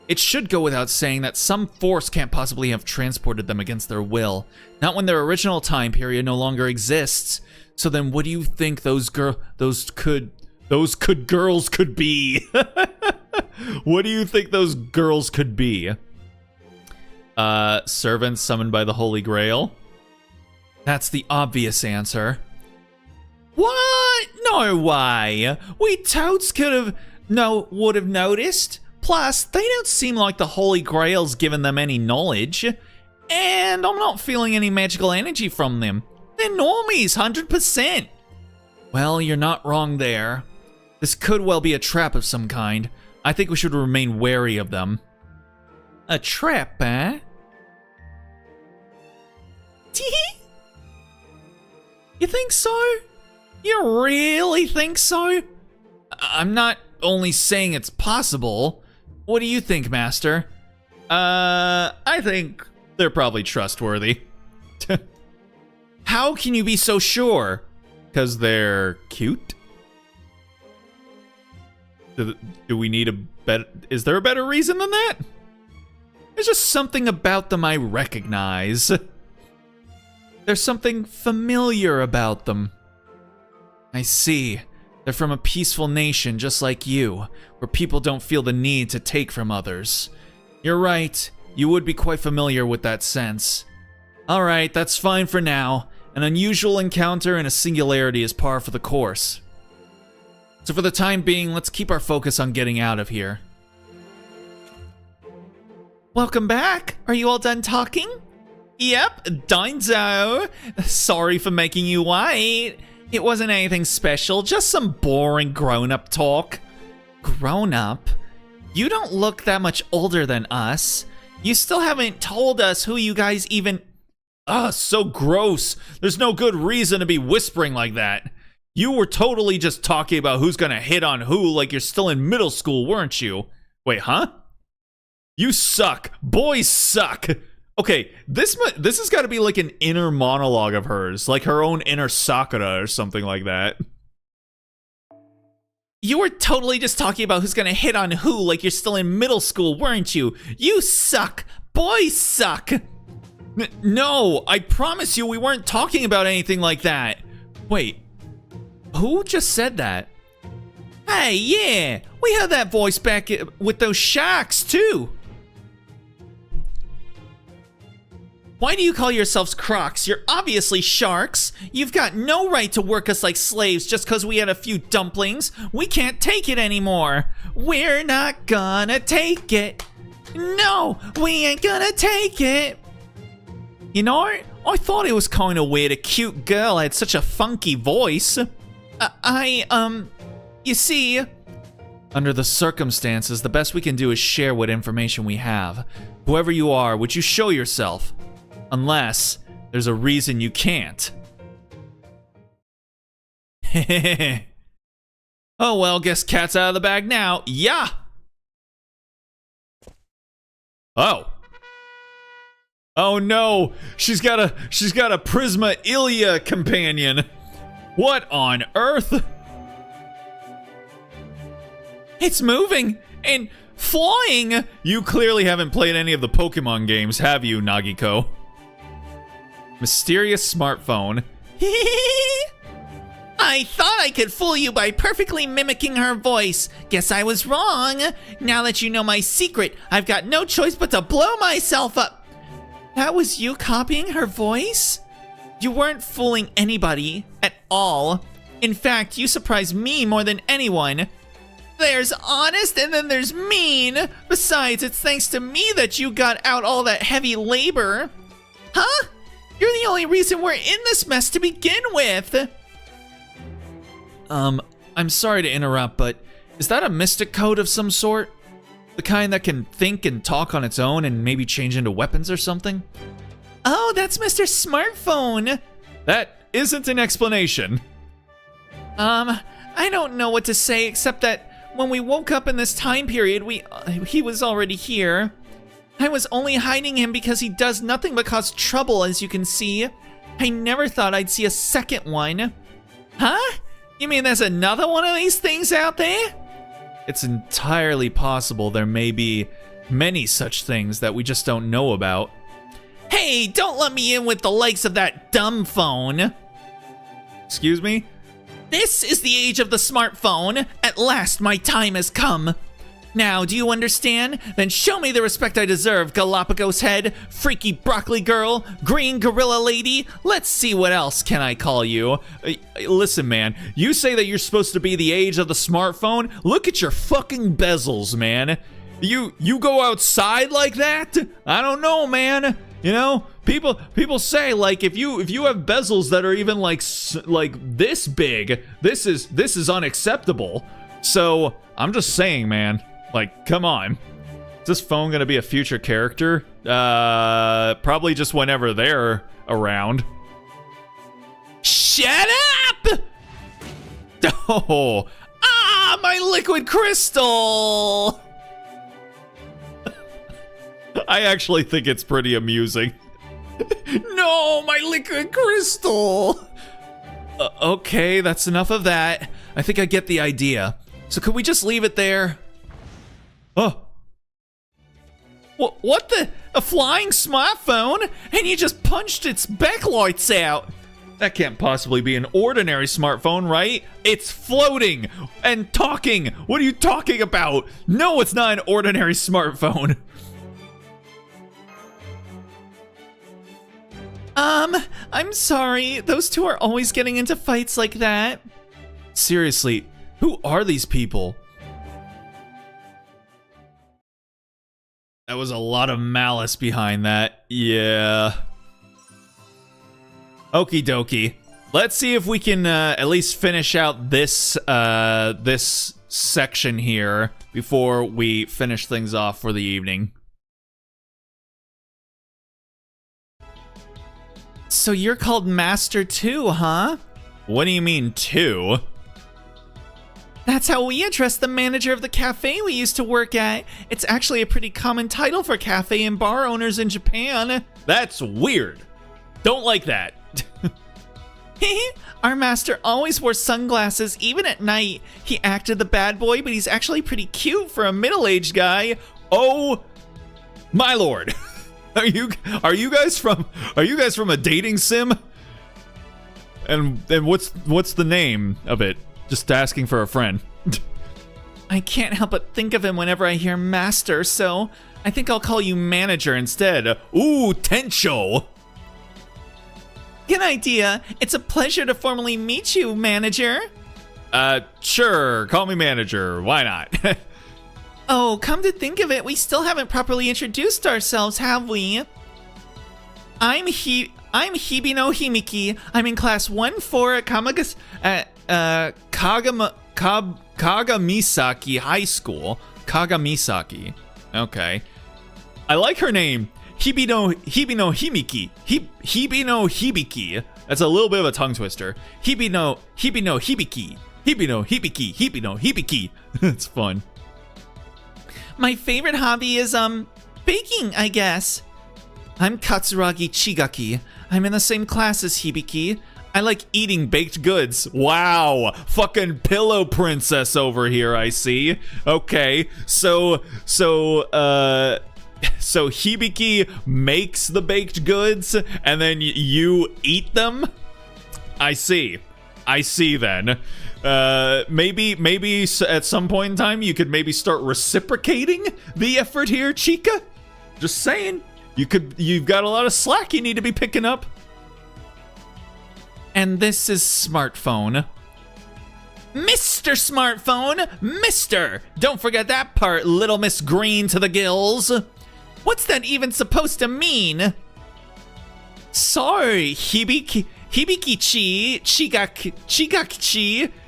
It should go without saying that some force can't possibly have transported them against their will. Not when their original time period no longer exists. So then what do you think those girls could be? What do you think those girls could be? Servants summoned by the Holy Grail? That's the obvious answer. What? No way. We totes would have noticed. Plus, they don't seem like the Holy Grail's given them any knowledge. And I'm not feeling any magical energy from them. They're normies, 100%. Well, you're not wrong there. This could well be a trap of some kind. I think we should remain wary of them. A trap, eh? You think so? You really think so? I'm not only saying it's possible. What do you think, Master? I think they're probably trustworthy. How can you be so sure? Because they're cute? Do we need a better... Is there a better reason than that? There's just something about them I recognize. There's something familiar about them. I see. They're from a peaceful nation just like you, where people don't feel the need to take from others. You're right. You would be quite familiar with that sense. Alright, that's fine for now. An unusual encounter and a singularity is par for the course. So for the time being, let's keep our focus on getting out of here. Welcome back. Are you all done talking? Yep, Dinzo. Sorry for making you wait. It wasn't anything special, just some boring grown-up talk. Grown-up? You don't look that much older than us. You still haven't told us who you guys even... Ugh, so gross. There's no good reason to be whispering like that. You were totally just talking about who's gonna hit on who like you're still in middle school, weren't you? Wait, huh? You suck. Boys suck. Okay, this has got to be like an inner monologue of hers, like her own inner Sakura or something like that. You were totally just talking about who's gonna hit on who like you're still in middle school, weren't you? You suck. Boys suck. No, I promise you we weren't talking about anything like that. Wait, who just said that? Hey, yeah, we heard that voice back with those sharks too. Why do you call yourselves crocs? You're obviously sharks. You've got no right to work us like slaves just because we had a few dumplings. We can't take it anymore. We're not gonna take it. No, we ain't gonna take it. You know, I thought it was kind of weird a cute girl had such a funky voice. You see... Under the circumstances, the best we can do is share what information we have. Whoever you are, would you show yourself? Unless there's a reason you can't. Oh well, guess cat's out of the bag now. Yeah! Oh. Oh no, she's got a Prisma Ilya companion. What on earth? It's moving and flying. You clearly haven't played any of the Pokemon games, have you, Nagiko? Mysterious smartphone. I thought I could fool you by perfectly mimicking her voice. Guess I was wrong. Now that you know my secret, I've got no choice but to blow myself up. That was you copying her voice? You weren't fooling anybody at all. In fact, you surprised me more than anyone. There's honest and then there's mean. Besides, it's thanks to me that you got out all that heavy labor. Huh? You're the only reason we're in this mess to begin with. I'm sorry to interrupt, but is that a mystic code of some sort? The kind that can think and talk on its own and maybe change into weapons or something? Oh, that's Mr. Smartphone. That isn't an explanation. I don't know what to say except that when we woke up in this time period, he was already here. I was only hiding him because he does nothing but cause trouble, as you can see. I never thought I'd see a second one. Huh? You mean there's another one of these things out there? It's entirely possible there may be many such things that we just don't know about. Hey, don't let me in with the likes of that dumb phone. Excuse me? This is the age of the smartphone. At last, my time has come. Now, do you understand? Then show me the respect I deserve, Galapagos head, freaky broccoli girl, green gorilla lady. Let's see what else can I call you. Listen, man, you say that you're supposed to be the age of the smartphone? Look at your fucking bezels, man. You go outside like that? I don't know, man. You know, people say like if you have bezels that are even like this big, this is unacceptable. So I'm just saying, man. Like, come on. Is this phone gonna be a future character? Probably just whenever they're around. Shut up! Oh, my liquid crystal! I actually think it's pretty amusing. No, my liquid crystal! Okay, that's enough of that. I think I get the idea. So could we just leave it there? Oh. What the? A flying smartphone? And you just punched its backlights out. That can't possibly be an ordinary smartphone, right? It's floating and talking. What are you talking about? No, it's not an ordinary smartphone. I'm sorry. Those two are always getting into fights like that. Seriously, who are these people? That was a lot of malice behind that. Yeah. Okie dokie. Let's see if we can at least finish out this this section here before we finish things off for the evening. So you're called Master too, huh? What do you mean, two? That's how we address the manager of the cafe we used to work at. It's actually a pretty common title for cafe and bar owners in Japan. That's weird. Don't like that. Our master always wore sunglasses, even at night. He acted the bad boy, but he's actually pretty cute for a middle-aged guy. Oh, my lord. Are you guys from a dating sim? And what's the name of it? Just asking for a friend. I can't help but think of him whenever I hear master, so I think I'll call you manager instead. Ooh, Tencho. Good idea. It's a pleasure to formally meet you, manager. Sure. Call me manager. Why not? Oh, come to think of it, we still haven't properly introduced ourselves, have we? I'm Hibino Himiki. I'm in class 1-4 at Kagamisaki High School. Kagamisaki. Okay. I like her name. Hibino Himiki. Hibino Hibiki. That's a little bit of a tongue twister. Hibino Hibiki. Hibino Hibiki. It's fun. My favorite hobby is, baking, I guess. I'm Katsuragi Chigaki. I'm in the same class as Hibiki. I like eating baked goods. Wow. Fucking pillow princess over here, I see. Okay. So Hibiki makes the baked goods and then you eat them? I see. I see then. Maybe at some point in time you could maybe start reciprocating the effort here, Chica. Just saying. You've got a lot of slack you need to be picking up. And this is Smartphone. Mr. Smartphone! Mr. Don't forget that part, Little Miss Green to the gills. What's that even supposed to mean? Sorry, Hibikichi,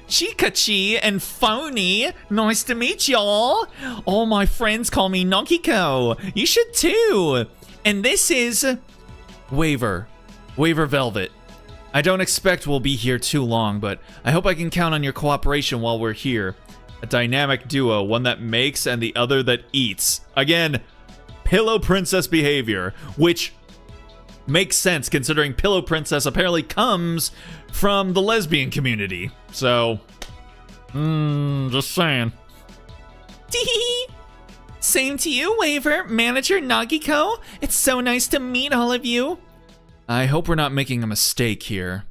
Chikachi, and Phony. Nice to meet y'all. All my friends call me Nogiko. You should too. And this is Waver Velvet. I don't expect we'll be here too long, but I hope I can count on your cooperation while we're here. A dynamic duo, one that makes and the other that eats. Again, Pillow Princess behavior, which makes sense considering Pillow Princess apparently comes from the lesbian community. So, just saying. Same to you, Waver, Manager Nagiko. It's so nice to meet all of you. I hope we're not making a mistake here.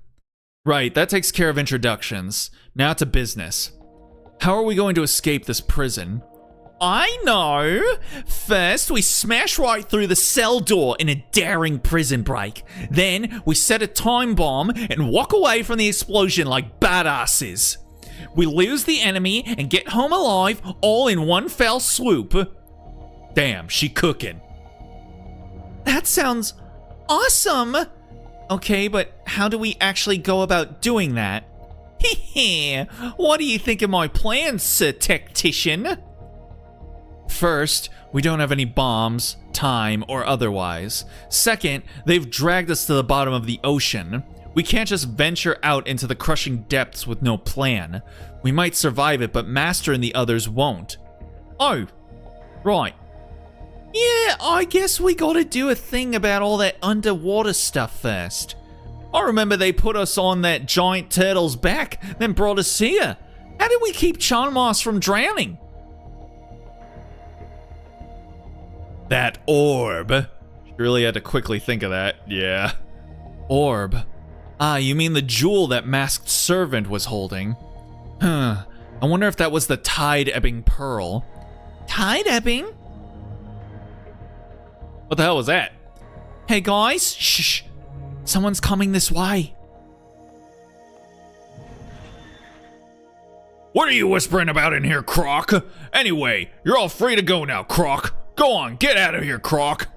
Right, that takes care of introductions. Now to business. How are we going to escape this prison? I know! First, we smash right through the cell door in a daring prison break. Then, we set a time bomb and walk away from the explosion like badasses. We lose the enemy and get home alive all in one fell swoop. Damn, she cooking. That sounds awesome! Okay, but how do we actually go about doing that? Heh, what do you think of my plans, Sir Tactician? First, we don't have any bombs, time, or otherwise. Second, they've dragged us to the bottom of the ocean. We can't just venture out into the crushing depths with no plan. We might survive it, but Master and the others won't. Oh, right. Yeah, I guess we gotta do a thing about all that underwater stuff first. I remember they put us on that giant turtle's back, then brought us here. How did we keep Chanmas from drowning? That orb. Really had to quickly think of that, yeah. Orb. Ah, you mean the jewel that masked servant was holding. Huh. I wonder if that was the tide-ebbing pearl. Tide-ebbing? What the hell was that? Hey guys, shh. Someone's coming this way. What are you whispering about in here, Croc? Anyway, you're all free to go now, Croc. Go on, get out of here, Croc.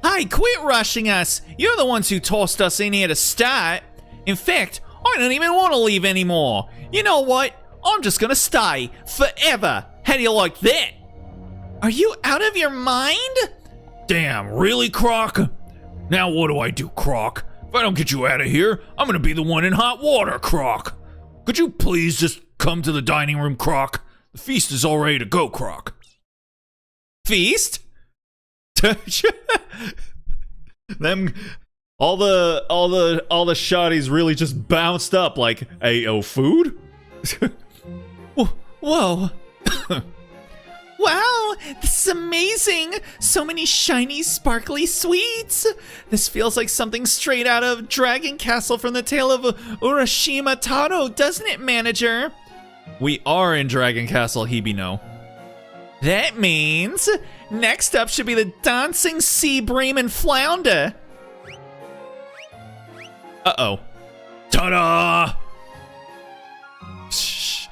Hey, quit rushing us. You're the ones who tossed us in here to start. In fact, I don't even want to leave anymore. You know what? I'm just gonna stay forever. How do you like that? Are you out of your mind? Damn, really, Croc? Now what do I do, Croc? If I don't get you out of here, I'm gonna be the one in hot water, Croc. Could you please just come to the dining room, Croc? The feast is all ready to go, Croc. Feast? Them all the shotties really just bounced up like, "Ayo, food?" Whoa. Wow, this is amazing! So many shiny, sparkly sweets! This feels like something straight out of Dragon Castle from the tale of Urashima Taro, doesn't it, Manager? We are in Dragon Castle, Hibino. That means next up should be the dancing sea bream and flounder. Uh-oh. Ta-da! Shh.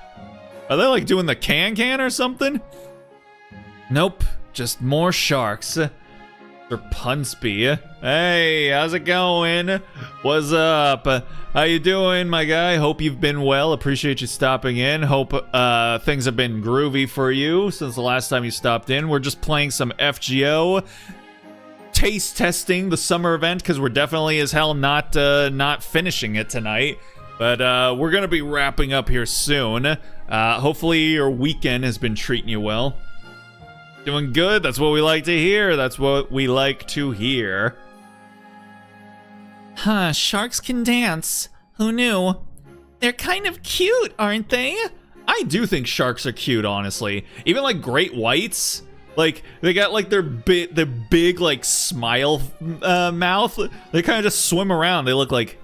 Are they like doing the can or something? Nope, just more sharks. Or Punsby. Hey, how's it going? What's up? How you doing, my guy? Hope you've been well. Appreciate you stopping in. Hope things have been groovy for you since the last time you stopped in. We're just playing some FGO. Taste testing the summer event because we're definitely as hell not finishing it tonight. But we're going to be wrapping up here soon. Hopefully your weekend has been treating you well. Doing good? That's what we like to hear. That's what we like to hear. Huh, sharks can dance. Who knew? They're kind of cute, aren't they? I do think sharks are cute, honestly. Even like great whites. Like, they got like their big like smile mouth. They kind of just swim around. They look like...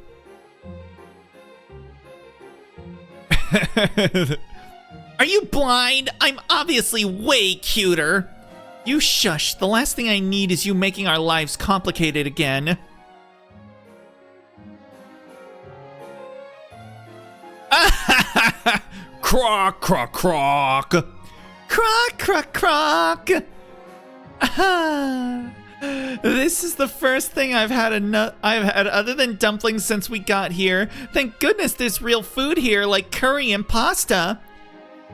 Are you blind? I'm obviously way cuter. You shush. The last thing I need is you making our lives complicated again. Croc, croc, croc. Croc, croc, croc. This is the first thing I've had other than dumplings since we got here. Thank goodness there's real food here, like curry and pasta.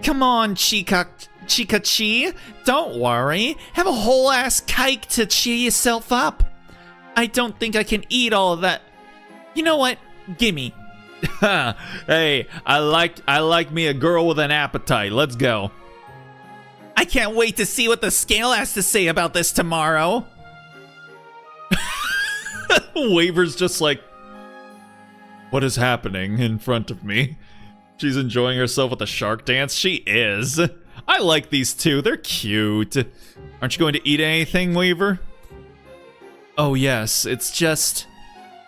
Come on, Chica Chi. Don't worry. Have a whole ass cake to cheer yourself up. I don't think I can eat all of that. You know what? Gimme. Hey, I like me a girl with an appetite. Let's go. I can't wait to see what the scale has to say about this tomorrow. Waver's just like, what is happening in front of me? She's enjoying herself with the shark dance. She is. I like these two. They're cute. Aren't you going to eat anything, Waver? Oh yes, it's just...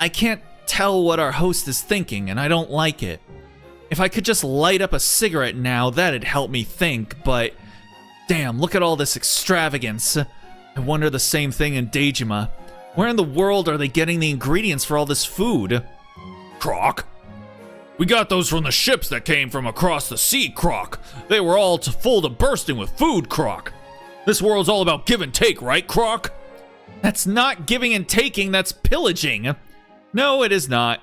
I can't tell what our host is thinking, and I don't like it. If I could just light up a cigarette now, that'd help me think, but... Damn, look at all this extravagance. I wonder the same thing in Dejima. Where in the world are they getting the ingredients for all this food? Croc? We got those from the ships that came from across the sea, Croc. They were all full to bursting with food, Croc. This world's all about give and take, right, Croc? That's not giving and taking, that's pillaging. No, it is not.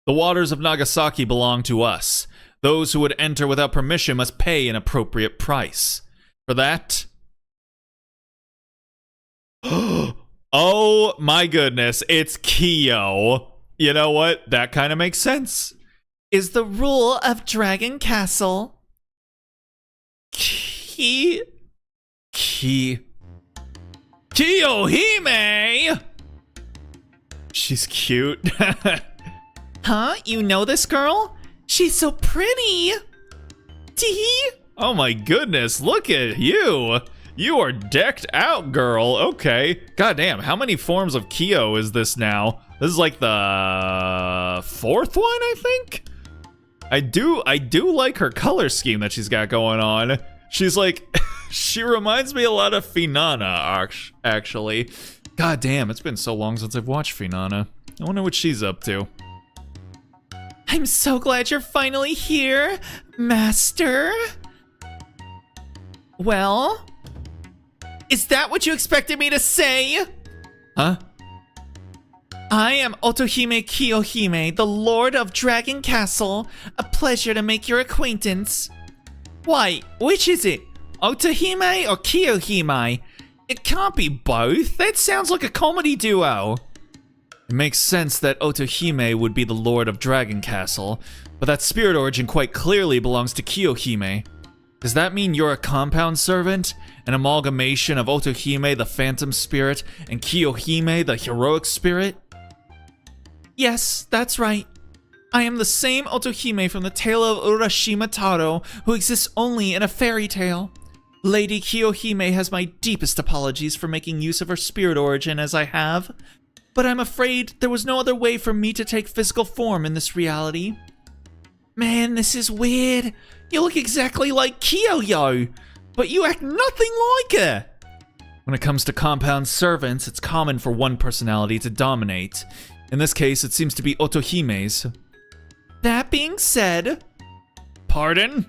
The waters of Nagasaki belong to us. Those who would enter without permission must pay an appropriate price. For that... Oh my goodness, it's Kyo. You know what? That kind of makes sense. Is the rule of Dragon Castle. Kiyohime! She's cute. Huh? You know this girl? She's so pretty. Tee. Oh my goodness, look at you. You are decked out, girl. Okay. Goddamn, how many forms of Kyo is this now? This is like the fourth one, I think? I do like her color scheme that she's got going on. She's like, she reminds me a lot of Finana, actually. God damn, it's been so long since I've watched Finana. I wonder what she's up to. I'm so glad you're finally here, Master. Well, is that what you expected me to say? Huh? I am Otohime Kiyohime, the Lord of Dragon Castle. A pleasure to make your acquaintance. Why, which is it? Otohime or Kiyohime? It can't be both. That sounds like a comedy duo. It makes sense that Otohime would be the Lord of Dragon Castle, but that spirit origin quite clearly belongs to Kiyohime. Does that mean you're a compound servant? An amalgamation of Otohime, the phantom spirit, and Kiyohime, the heroic spirit? Yes, that's right. I am the same Otohime from the tale of Urashima Taro, who exists only in a fairy tale. Lady Kiyohime has my deepest apologies for making use of her spirit origin as I have, but I'm afraid there was no other way for me to take physical form in this reality. Man, this is weird. You look exactly like Kiyo, but you act nothing like her. When it comes to compound servants, it's common for one personality to dominate. In this case, it seems to be Otohime's. That being said... Pardon?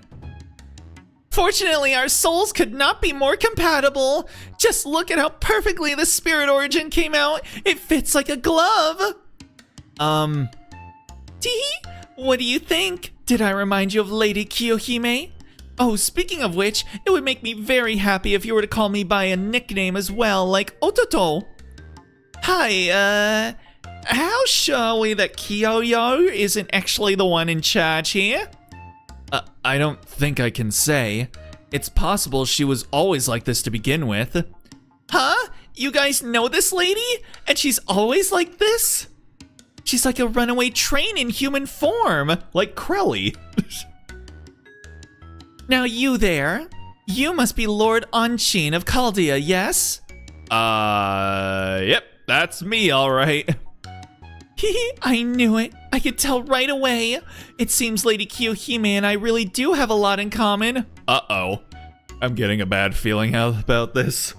Fortunately, our souls could not be more compatible. Just look at how perfectly the spirit origin came out. It fits like a glove. Tee? What do you think? Did I remind you of Lady Kiyohime? Oh, speaking of which, it would make me very happy if you were to call me by a nickname as well, like Ototo. Hi, how sure are we that Kiyo isn't actually the one in charge here? I don't think I can say. It's possible she was always like this to begin with. Huh? You guys know this lady? And she's always like this? She's like a runaway train in human form. Like Krelly. Now you there. You must be Lord Anshin of Chaldea, yes? Yep, that's me, alright. I knew it. I could tell right away. It seems Lady Kiyohime and I really do have a lot in common. Uh-oh. I'm getting a bad feeling about this.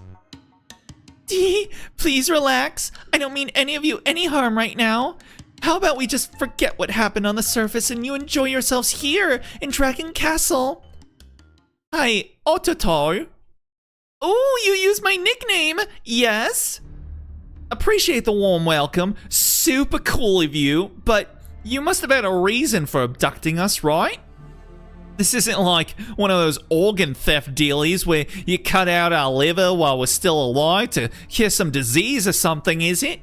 Please relax. I don't mean any of you any harm right now. How about we just forget what happened on the surface and you enjoy yourselves here in Dragon Castle? Hi, Ototor. Oh, you used my nickname. Yes. Appreciate the warm welcome. Super cool of you, but you must have had a reason for abducting us, right? This isn't like one of those organ theft dealies where you cut out our liver while we're still alive to cure some disease or something, is it?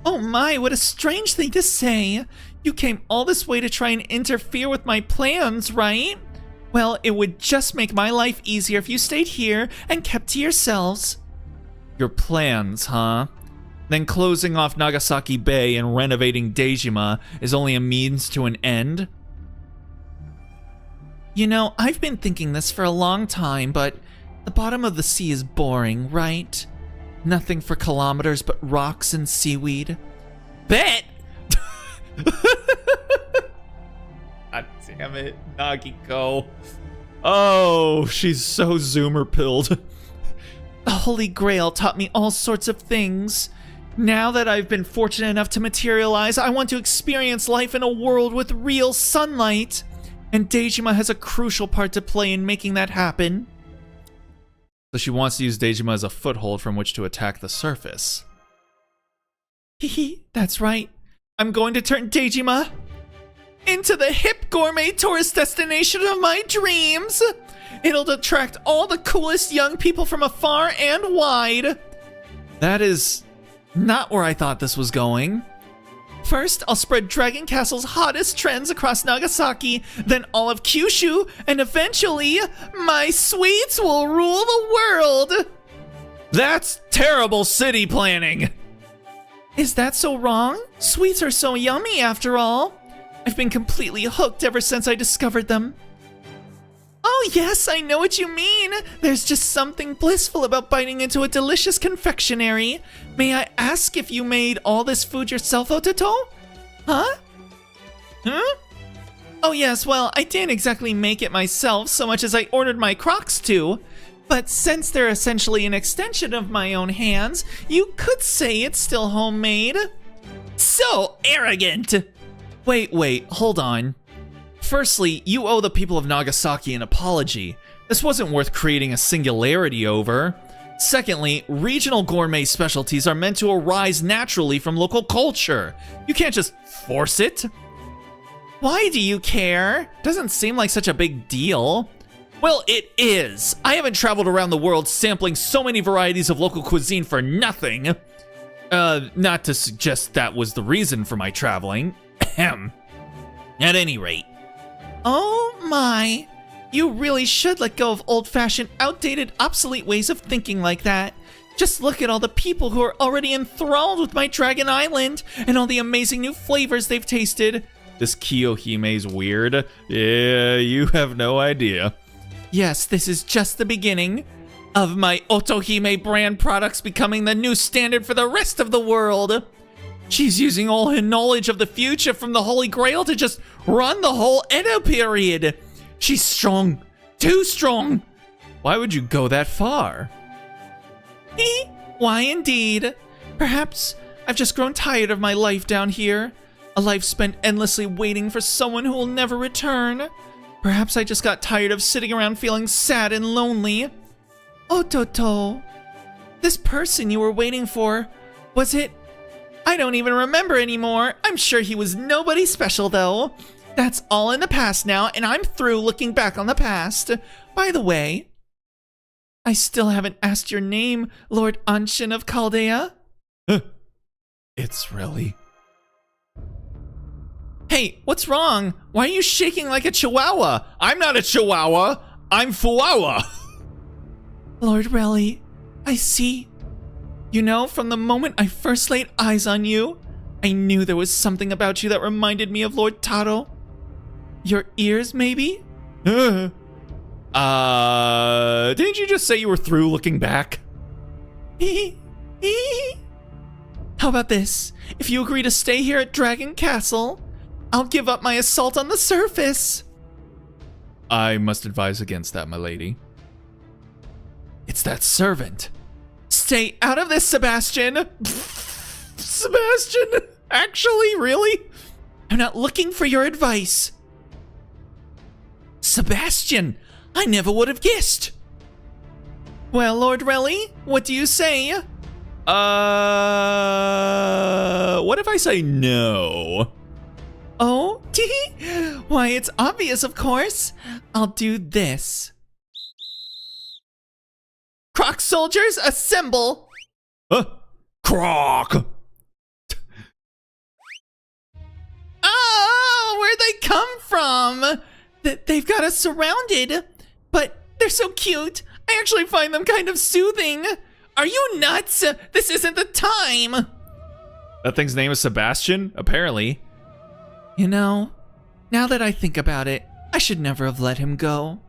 Oh my, what a strange thing to say. You came all this way to try and interfere with my plans, right? Well, it would just make my life easier if you stayed here and kept to yourselves. Your plans, huh? Then closing off Nagasaki Bay and renovating Dejima is only a means to an end? You know, I've been thinking this for a long time, but the bottom of the sea is boring, right? Nothing for kilometers but rocks and seaweed. Bet! God damn it, Nagiko. Oh, she's so zoomer pilled. The Holy Grail taught me all sorts of things. Now that I've been fortunate enough to materialize, I want to experience life in a world with real sunlight. And Dejima has a crucial part to play in making that happen. So she wants to use Dejima as a foothold from which to attack the surface. That's right. I'm going to turn Dejima into the hip gourmet tourist destination of my dreams. It'll attract all the coolest young people from afar and wide. That is not where I thought this was going. First, I'll spread Dragon Castle's hottest trends across Nagasaki, then all of Kyushu, and eventually, my sweets will rule the world! That's terrible city planning! Is that so wrong? Sweets are so yummy, after all. I've been completely hooked ever since I discovered them. Oh yes, I know what you mean. There's just something blissful about biting into a delicious confectionery. May I ask if you made all this food yourself, Ototo? Huh? Oh yes, well, I didn't exactly make it myself so much as I ordered my Crocs to. But since they're essentially an extension of my own hands, you could say it's still homemade. So arrogant! Wait, hold on. Firstly, you owe the people of Nagasaki an apology. This wasn't worth creating a singularity over. Secondly, regional gourmet specialties are meant to arise naturally from local culture. You can't just force it. Why do you care? Doesn't seem like such a big deal. Well, it is. I haven't traveled around the world sampling so many varieties of local cuisine for nothing. Not to suggest that was the reason for my traveling. Ahem. At any rate. Oh my. You really should let go of old-fashioned, outdated, obsolete ways of thinking like that. Just look at all the people who are already enthralled with my Dragon Island and all the amazing new flavors they've tasted. This Kiyohime's weird. Yeah, you have no idea. Yes, this is just the beginning of my Otohime brand products becoming the new standard for the rest of the world. She's using all her knowledge of the future from the Holy Grail to just run the whole Edo period. She's strong. Too strong. Why would you go that far? Why indeed? Perhaps I've just grown tired of my life down here. A life spent endlessly waiting for someone who will never return. Perhaps I just got tired of sitting around feeling sad and lonely. Ototo, this person you were waiting for, was it? I don't even remember anymore. I'm sure he was nobody special though. That's all in the past now, and I'm through looking back on the past. By the way, I still haven't asked your name, Lord Anshin of Chaldea. It's really... Hey, what's wrong? Why are you shaking like a chihuahua? I'm not a chihuahua. I'm Fuawa. Lord Relly, I see. You know, from the moment I first laid eyes on you, I knew there was something about you that reminded me of Lord Taro. Your ears, maybe? Didn't you just say you were through looking back? How about this? If you agree to stay here at Dragon Castle, I'll give up my assault on the surface. I must advise against that, my lady. It's that servant. Stay out of this, Sebastian. Sebastian? Actually, really? I'm not looking for your advice. Sebastian, I never would have guessed. Well, Lord Relly, what do you say? What if I say no? Oh, why, it's obvious, of course. I'll do this. Croc soldiers, assemble! Croc! Oh, where'd they come from? They've got us surrounded, but they're so cute. I actually find them kind of soothing. Are you nuts? This isn't the time. That thing's name is Sebastian, apparently. You know, now that I think about it, I should never have let him go.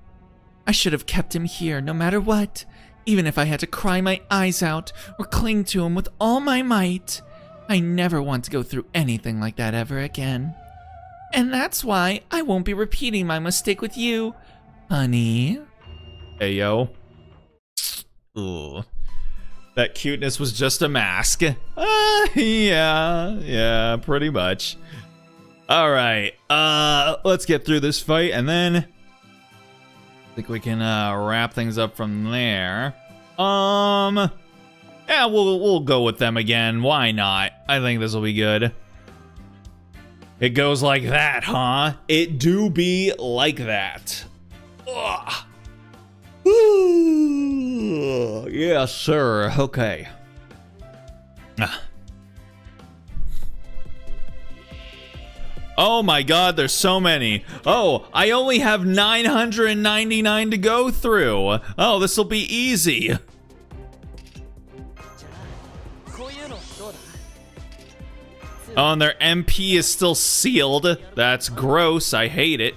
I should have kept him here no matter what, even if I had to cry my eyes out or cling to him with all my might. I never want to go through anything like that ever again. And that's why I won't be repeating my mistake with you, honey. Hey, yo. Ooh. That cuteness was just a mask. Yeah, pretty much. All right, let's get through this fight, and then I think we can wrap things up from there. Yeah, we'll go with them again. Why not? I think this will be good. It goes like that, huh? It do be like that. Ugh. Ooh, yes, sir. Okay. Oh my god, there's so many. Oh, I only have 999 to go through. Oh, this will be easy. Oh, and their MP is still sealed. That's gross. I hate it.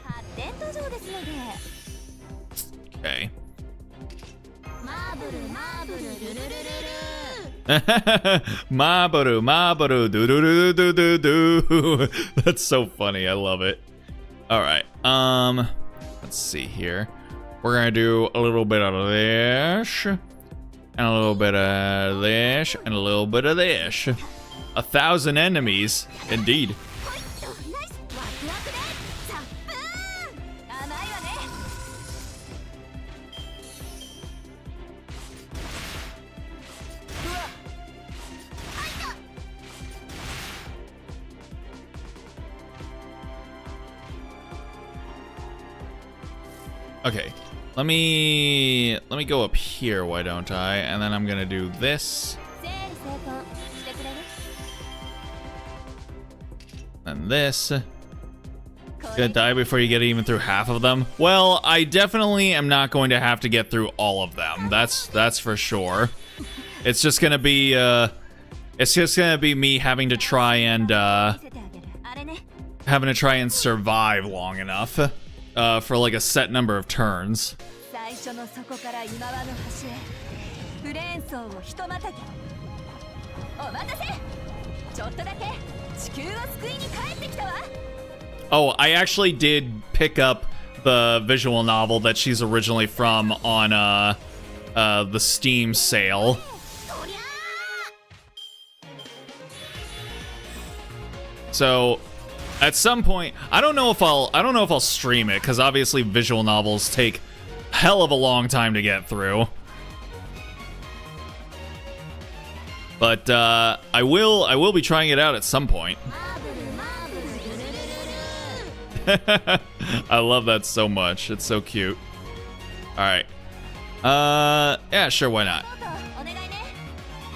Okay. Mabaru, do. That's so funny. I love it. All right. Let's see here. We're gonna do a little bit of this, and a little bit of this, and a little bit of this. 1,000 enemies, indeed. Okay, let me go up here, why don't I? And then I'm gonna do this. And this. Gonna die before you get even through half of them? Well, I definitely am not going to have to get through all of them. That's for sure. It's just gonna be me having to try and survive long enough for like a set number of turns. Oh, I actually did pick up the visual novel that she's originally from on the Steam sale. So at some point, I don't know if I'll stream it, because obviously visual novels take hell of a long time to get through. But I will be trying it out at some point. I love that so much. It's so cute. All right. Yeah, sure, why not?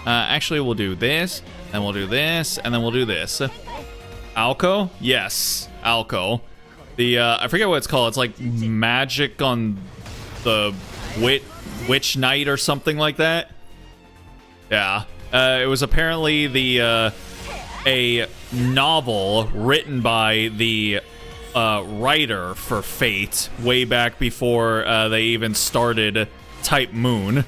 Actually, we'll do this, and we'll do this, and then we'll do this. Alco? Yes, Alco. The I forget what it's called. It's like magic on the witch night or something like that. Yeah. It was apparently the a novel written by the writer for Fate way back before they even started Type Moon.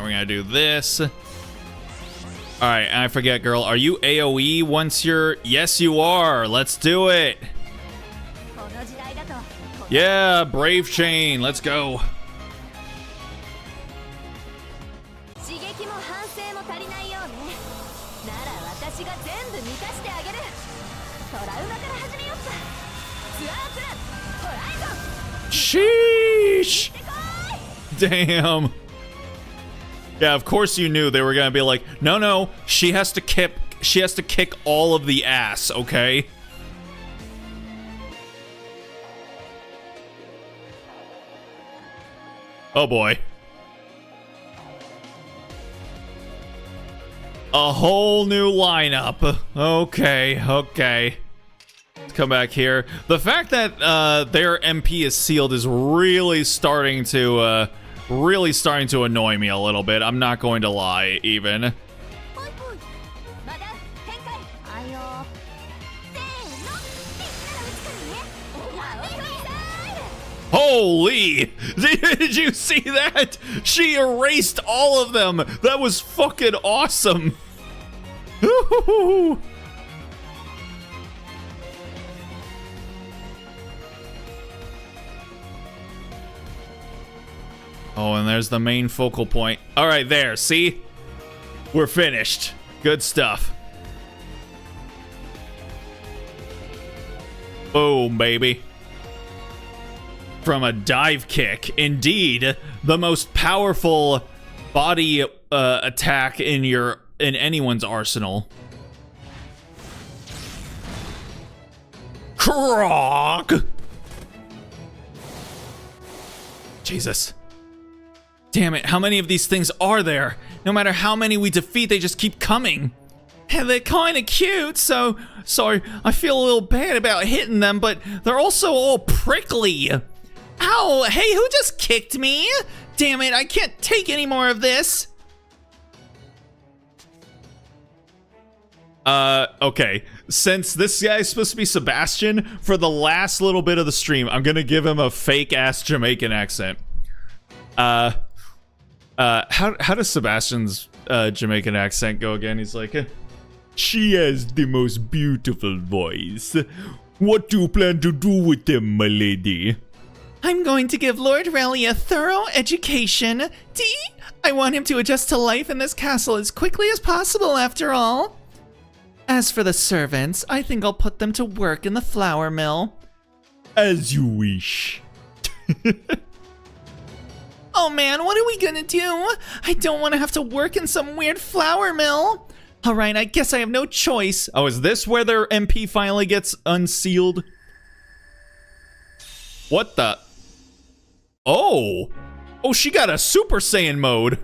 we're gonna do this. All right, and I forget, girl. Are you AoE once you're... Yes, you are. Let's do it. この時代だと Yeah, Brave Chain. Let's go. 刺激も反省も足りないようねなら私が全部満たしてあげるトラウマから始めよっかツアープランホライゾン Sheesh. Damn. Yeah, of course you knew they were gonna be like, no, she has to kick all of the ass, okay? Oh boy. A whole new lineup. Okay. Let's come back here. The fact that their MP is sealed is really starting to annoy me a little bit. I'm not going to lie, even. ほいほいまだ展開あいよせーのって言ったら打つからね Holy! Did you see that? She erased all of them. That was fucking awesome. Oh, and there's the main focal point. All right, there. See? We're finished. Good stuff. Boom, baby. From a dive kick. Indeed, the most powerful body attack in anyone's arsenal. Croc! Jesus. Damn it, how many of these things are there? No matter how many we defeat, they just keep coming. And they're kinda cute, so I feel a little bad about hitting them, but they're also all prickly. Ow, hey, who just kicked me? Damn it, I can't take any more of this. Okay. Since this guy's supposed to be Sebastian, for the last little bit of the stream, I'm gonna give him a fake-ass Jamaican accent. How does Sebastian's Jamaican accent go again? He's like, she has the most beautiful voice. What do you plan to do with them, my lady? I'm going to give Lord Raleigh a thorough education. I want him to adjust to life in this castle as quickly as possible, after all. As for the servants, I think I'll put them to work in the flour mill. As you wish. Oh man, what are we gonna do? I don't want to have to work in some weird flour mill. Alright, I guess I have no choice. Oh, is this where their MP finally gets unsealed? What the? Oh! Oh, she got a Super Saiyan mode.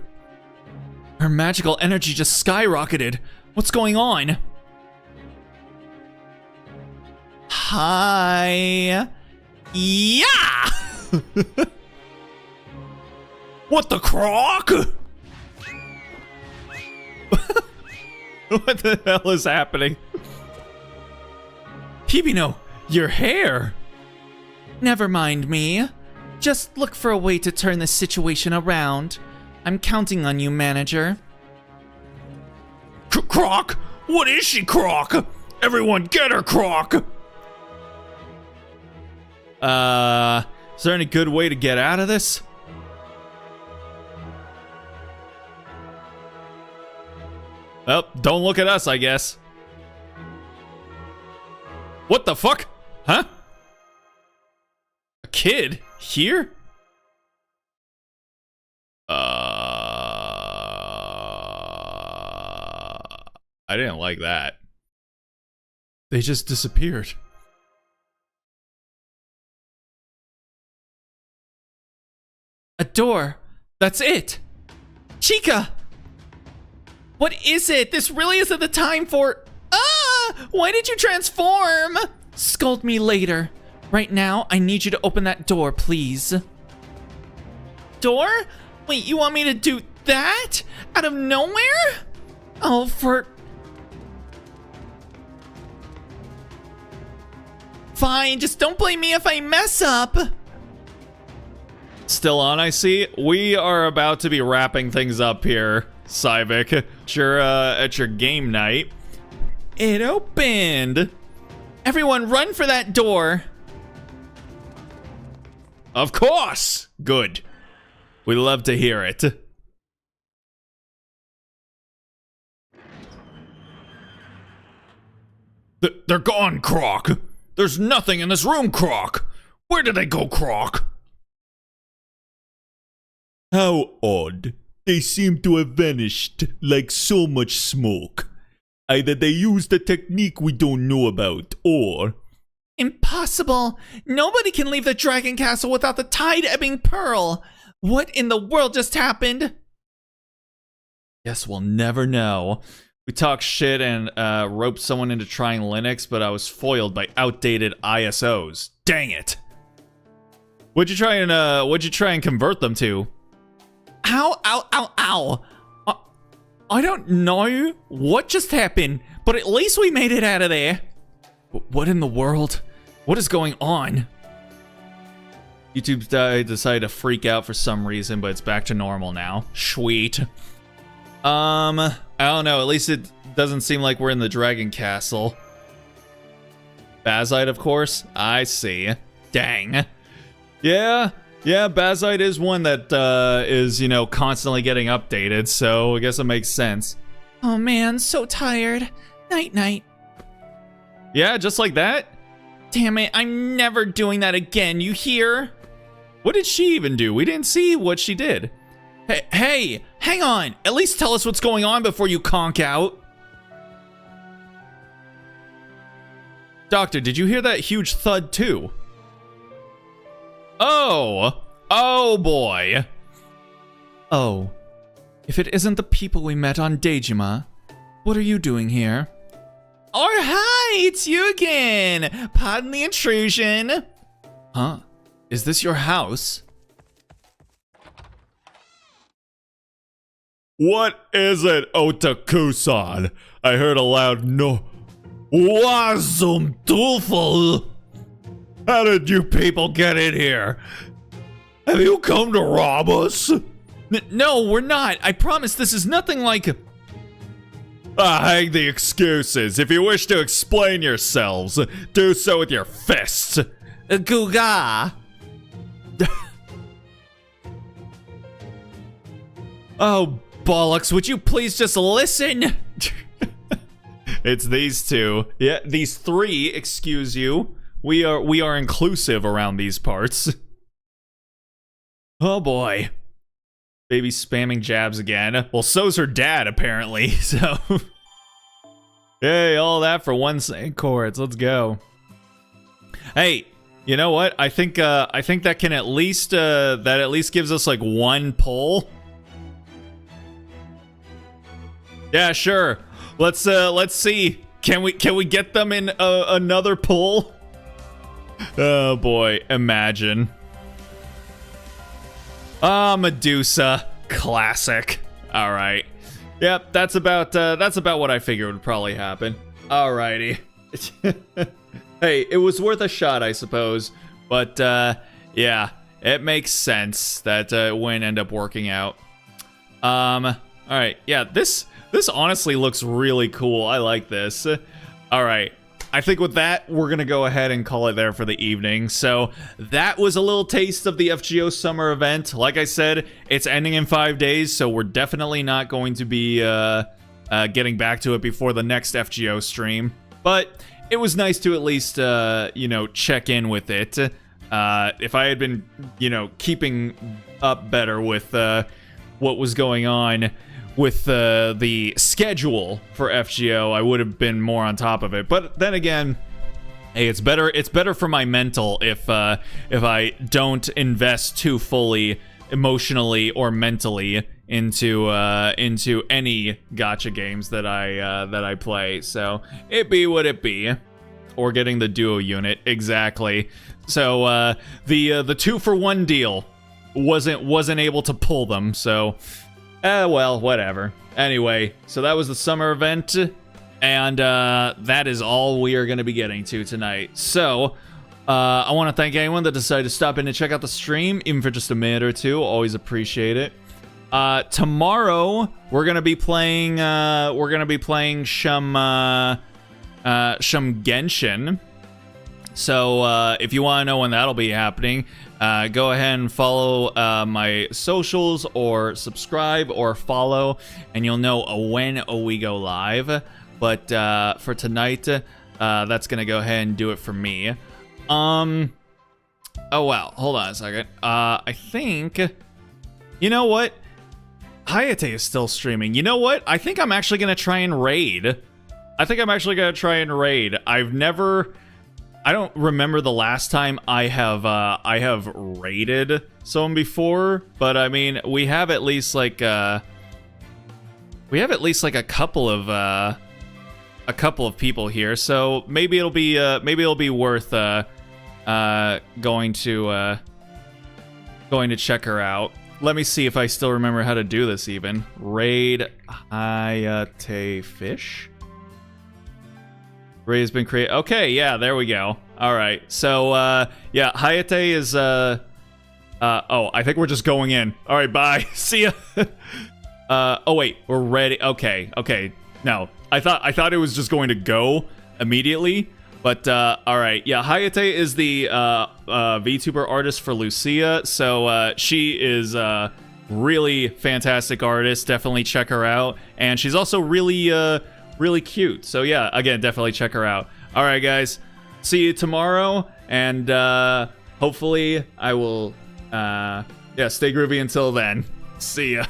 Her magical energy just skyrocketed. What's going on? Hi. Yeah! What the croc? What the hell is happening? Hibino, your hair. Never mind me. Just look for a way to turn this situation around. I'm counting on you, manager. Croc? What is she, Croc? Everyone get her, Croc! Is there any good way to get out of this? Well, don't look at us, I guess. What the fuck? Huh? A kid? Here? I didn't like that. They just disappeared. A door. That's it. Chica! What is it? This really isn't the time for... Ah! Why did you transform? Scold me later. Right now, I need you to open that door, please. Door? Wait, you want me to do that? Out of nowhere? Oh, for... Fine, just don't blame me if I mess up. still on, I see. We are about to be wrapping things up here, Cyvic. At your game night. It opened. Everyone run for that door. Of course. Good. We love to hear it. They're gone, Croc. There's nothing in this room, Croc. Where did they go, Croc? How odd. They seem to have vanished like so much smoke. Either they used a technique we don't know about, or... Impossible. Nobody can leave the Dragon Castle without the tide-ebbing pearl. What in the world just happened? Guess we'll never know. We talked shit and roped someone into trying Linux, but I was foiled by outdated ISOs. Dang it. What'd you try and convert them to? Ow, ow, ow, ow. I don't know what just happened, but at least we made it out of there. What in the world? What is going on? YouTube decided to freak out for some reason, but it's back to normal now. Sweet. I don't know. At least it doesn't seem like we're in the Dragon Castle. Bazite, of course. I see. Dang. Yeah, Bazite is one that is, constantly getting updated, so I guess it makes sense. Oh man, so tired. Night-night. Yeah, just like that? Damn it, I'm never doing that again, you hear? What did she even do? We didn't see what she did. Hey, hang on. At least tell us what's going on before you conk out. Doctor, did you hear that huge thud too? Oh boy. Oh, if it isn't the people we met on Dejima, what are you doing here? Oh, hi, it's you again. Pardon the intrusion. Huh? Is this your house? What is it, Otaku-san? I heard a loud no. Wasum dooful. How did you people get in here? Have you come to rob us? No, we're not. I promise this is nothing like... Hang the excuses. If you wish to explain yourselves, do so with your fists. Guga. Oh, bollocks, would you please just listen? It's these two. Yeah, these three, excuse you. We are inclusive around these parts. Oh boy. Baby spamming jabs again. Well, so's her dad, apparently, so... Hey, all that for one chords. Let's go. Hey, you know what? I think that can at least gives us like one pull. Yeah, sure. Let's see. Can we get them in another pull? Oh boy, imagine. Medusa, classic. All right. Yep, that's about what I figured would probably happen. Alrighty. Hey, it was worth a shot, I suppose. But yeah, it makes sense that it wouldn't end up working out. All right. Yeah, this honestly looks really cool. I like this. All right. I think with that, we're going to go ahead and call it there for the evening. So that was a little taste of the FGO summer event. Like I said, it's ending in 5 days, so we're definitely not going to be getting back to it before the next FGO stream. But it was nice to at least, check in with it. If I had been, keeping up better with what was going on with the schedule for FGO, I would have been more on top of it. But then again, hey, it's better for my mental if I don't invest too fully emotionally or mentally into any gacha games that I play. So it be what it be. Or getting the duo unit, exactly. So the 2-for-1 deal wasn't able to pull them, so well, whatever. Anyway, so that was the summer event, and that is all we are going to be getting to tonight. So I want to thank anyone that decided to stop in and check out the stream, even for just a minute or two. Always appreciate it. Tomorrow we're gonna be playing some Genshin. So if you want to know when that'll be happening, go ahead and follow my socials, or subscribe or follow, and you'll know when we go live. But for tonight, that's gonna go ahead and do it for me. Oh wow, hold on a second. I think, you know what? Hayate is still streaming. You know what? I think I'm actually gonna try and raid. I don't remember the last time I have raided someone before, but I mean, we have at least like a couple of people here, so maybe it'll be worth going to check her out. Let me see if I still remember how to do this even. Raid Hayate Fish. Raid has been created. Okay, yeah, there we go. All right, so yeah, Hayate is oh, I think we're just going in. All right, bye. See ya. Oh wait, we're ready. Okay. No, I thought it was just going to go immediately. But all right, yeah, Hayate is the VTuber artist for Lucia, so she is really fantastic artist. Definitely check her out, and she's also really cute. So yeah, again, definitely check her out. All right, guys, see you tomorrow, and hopefully I will stay groovy until then. See ya.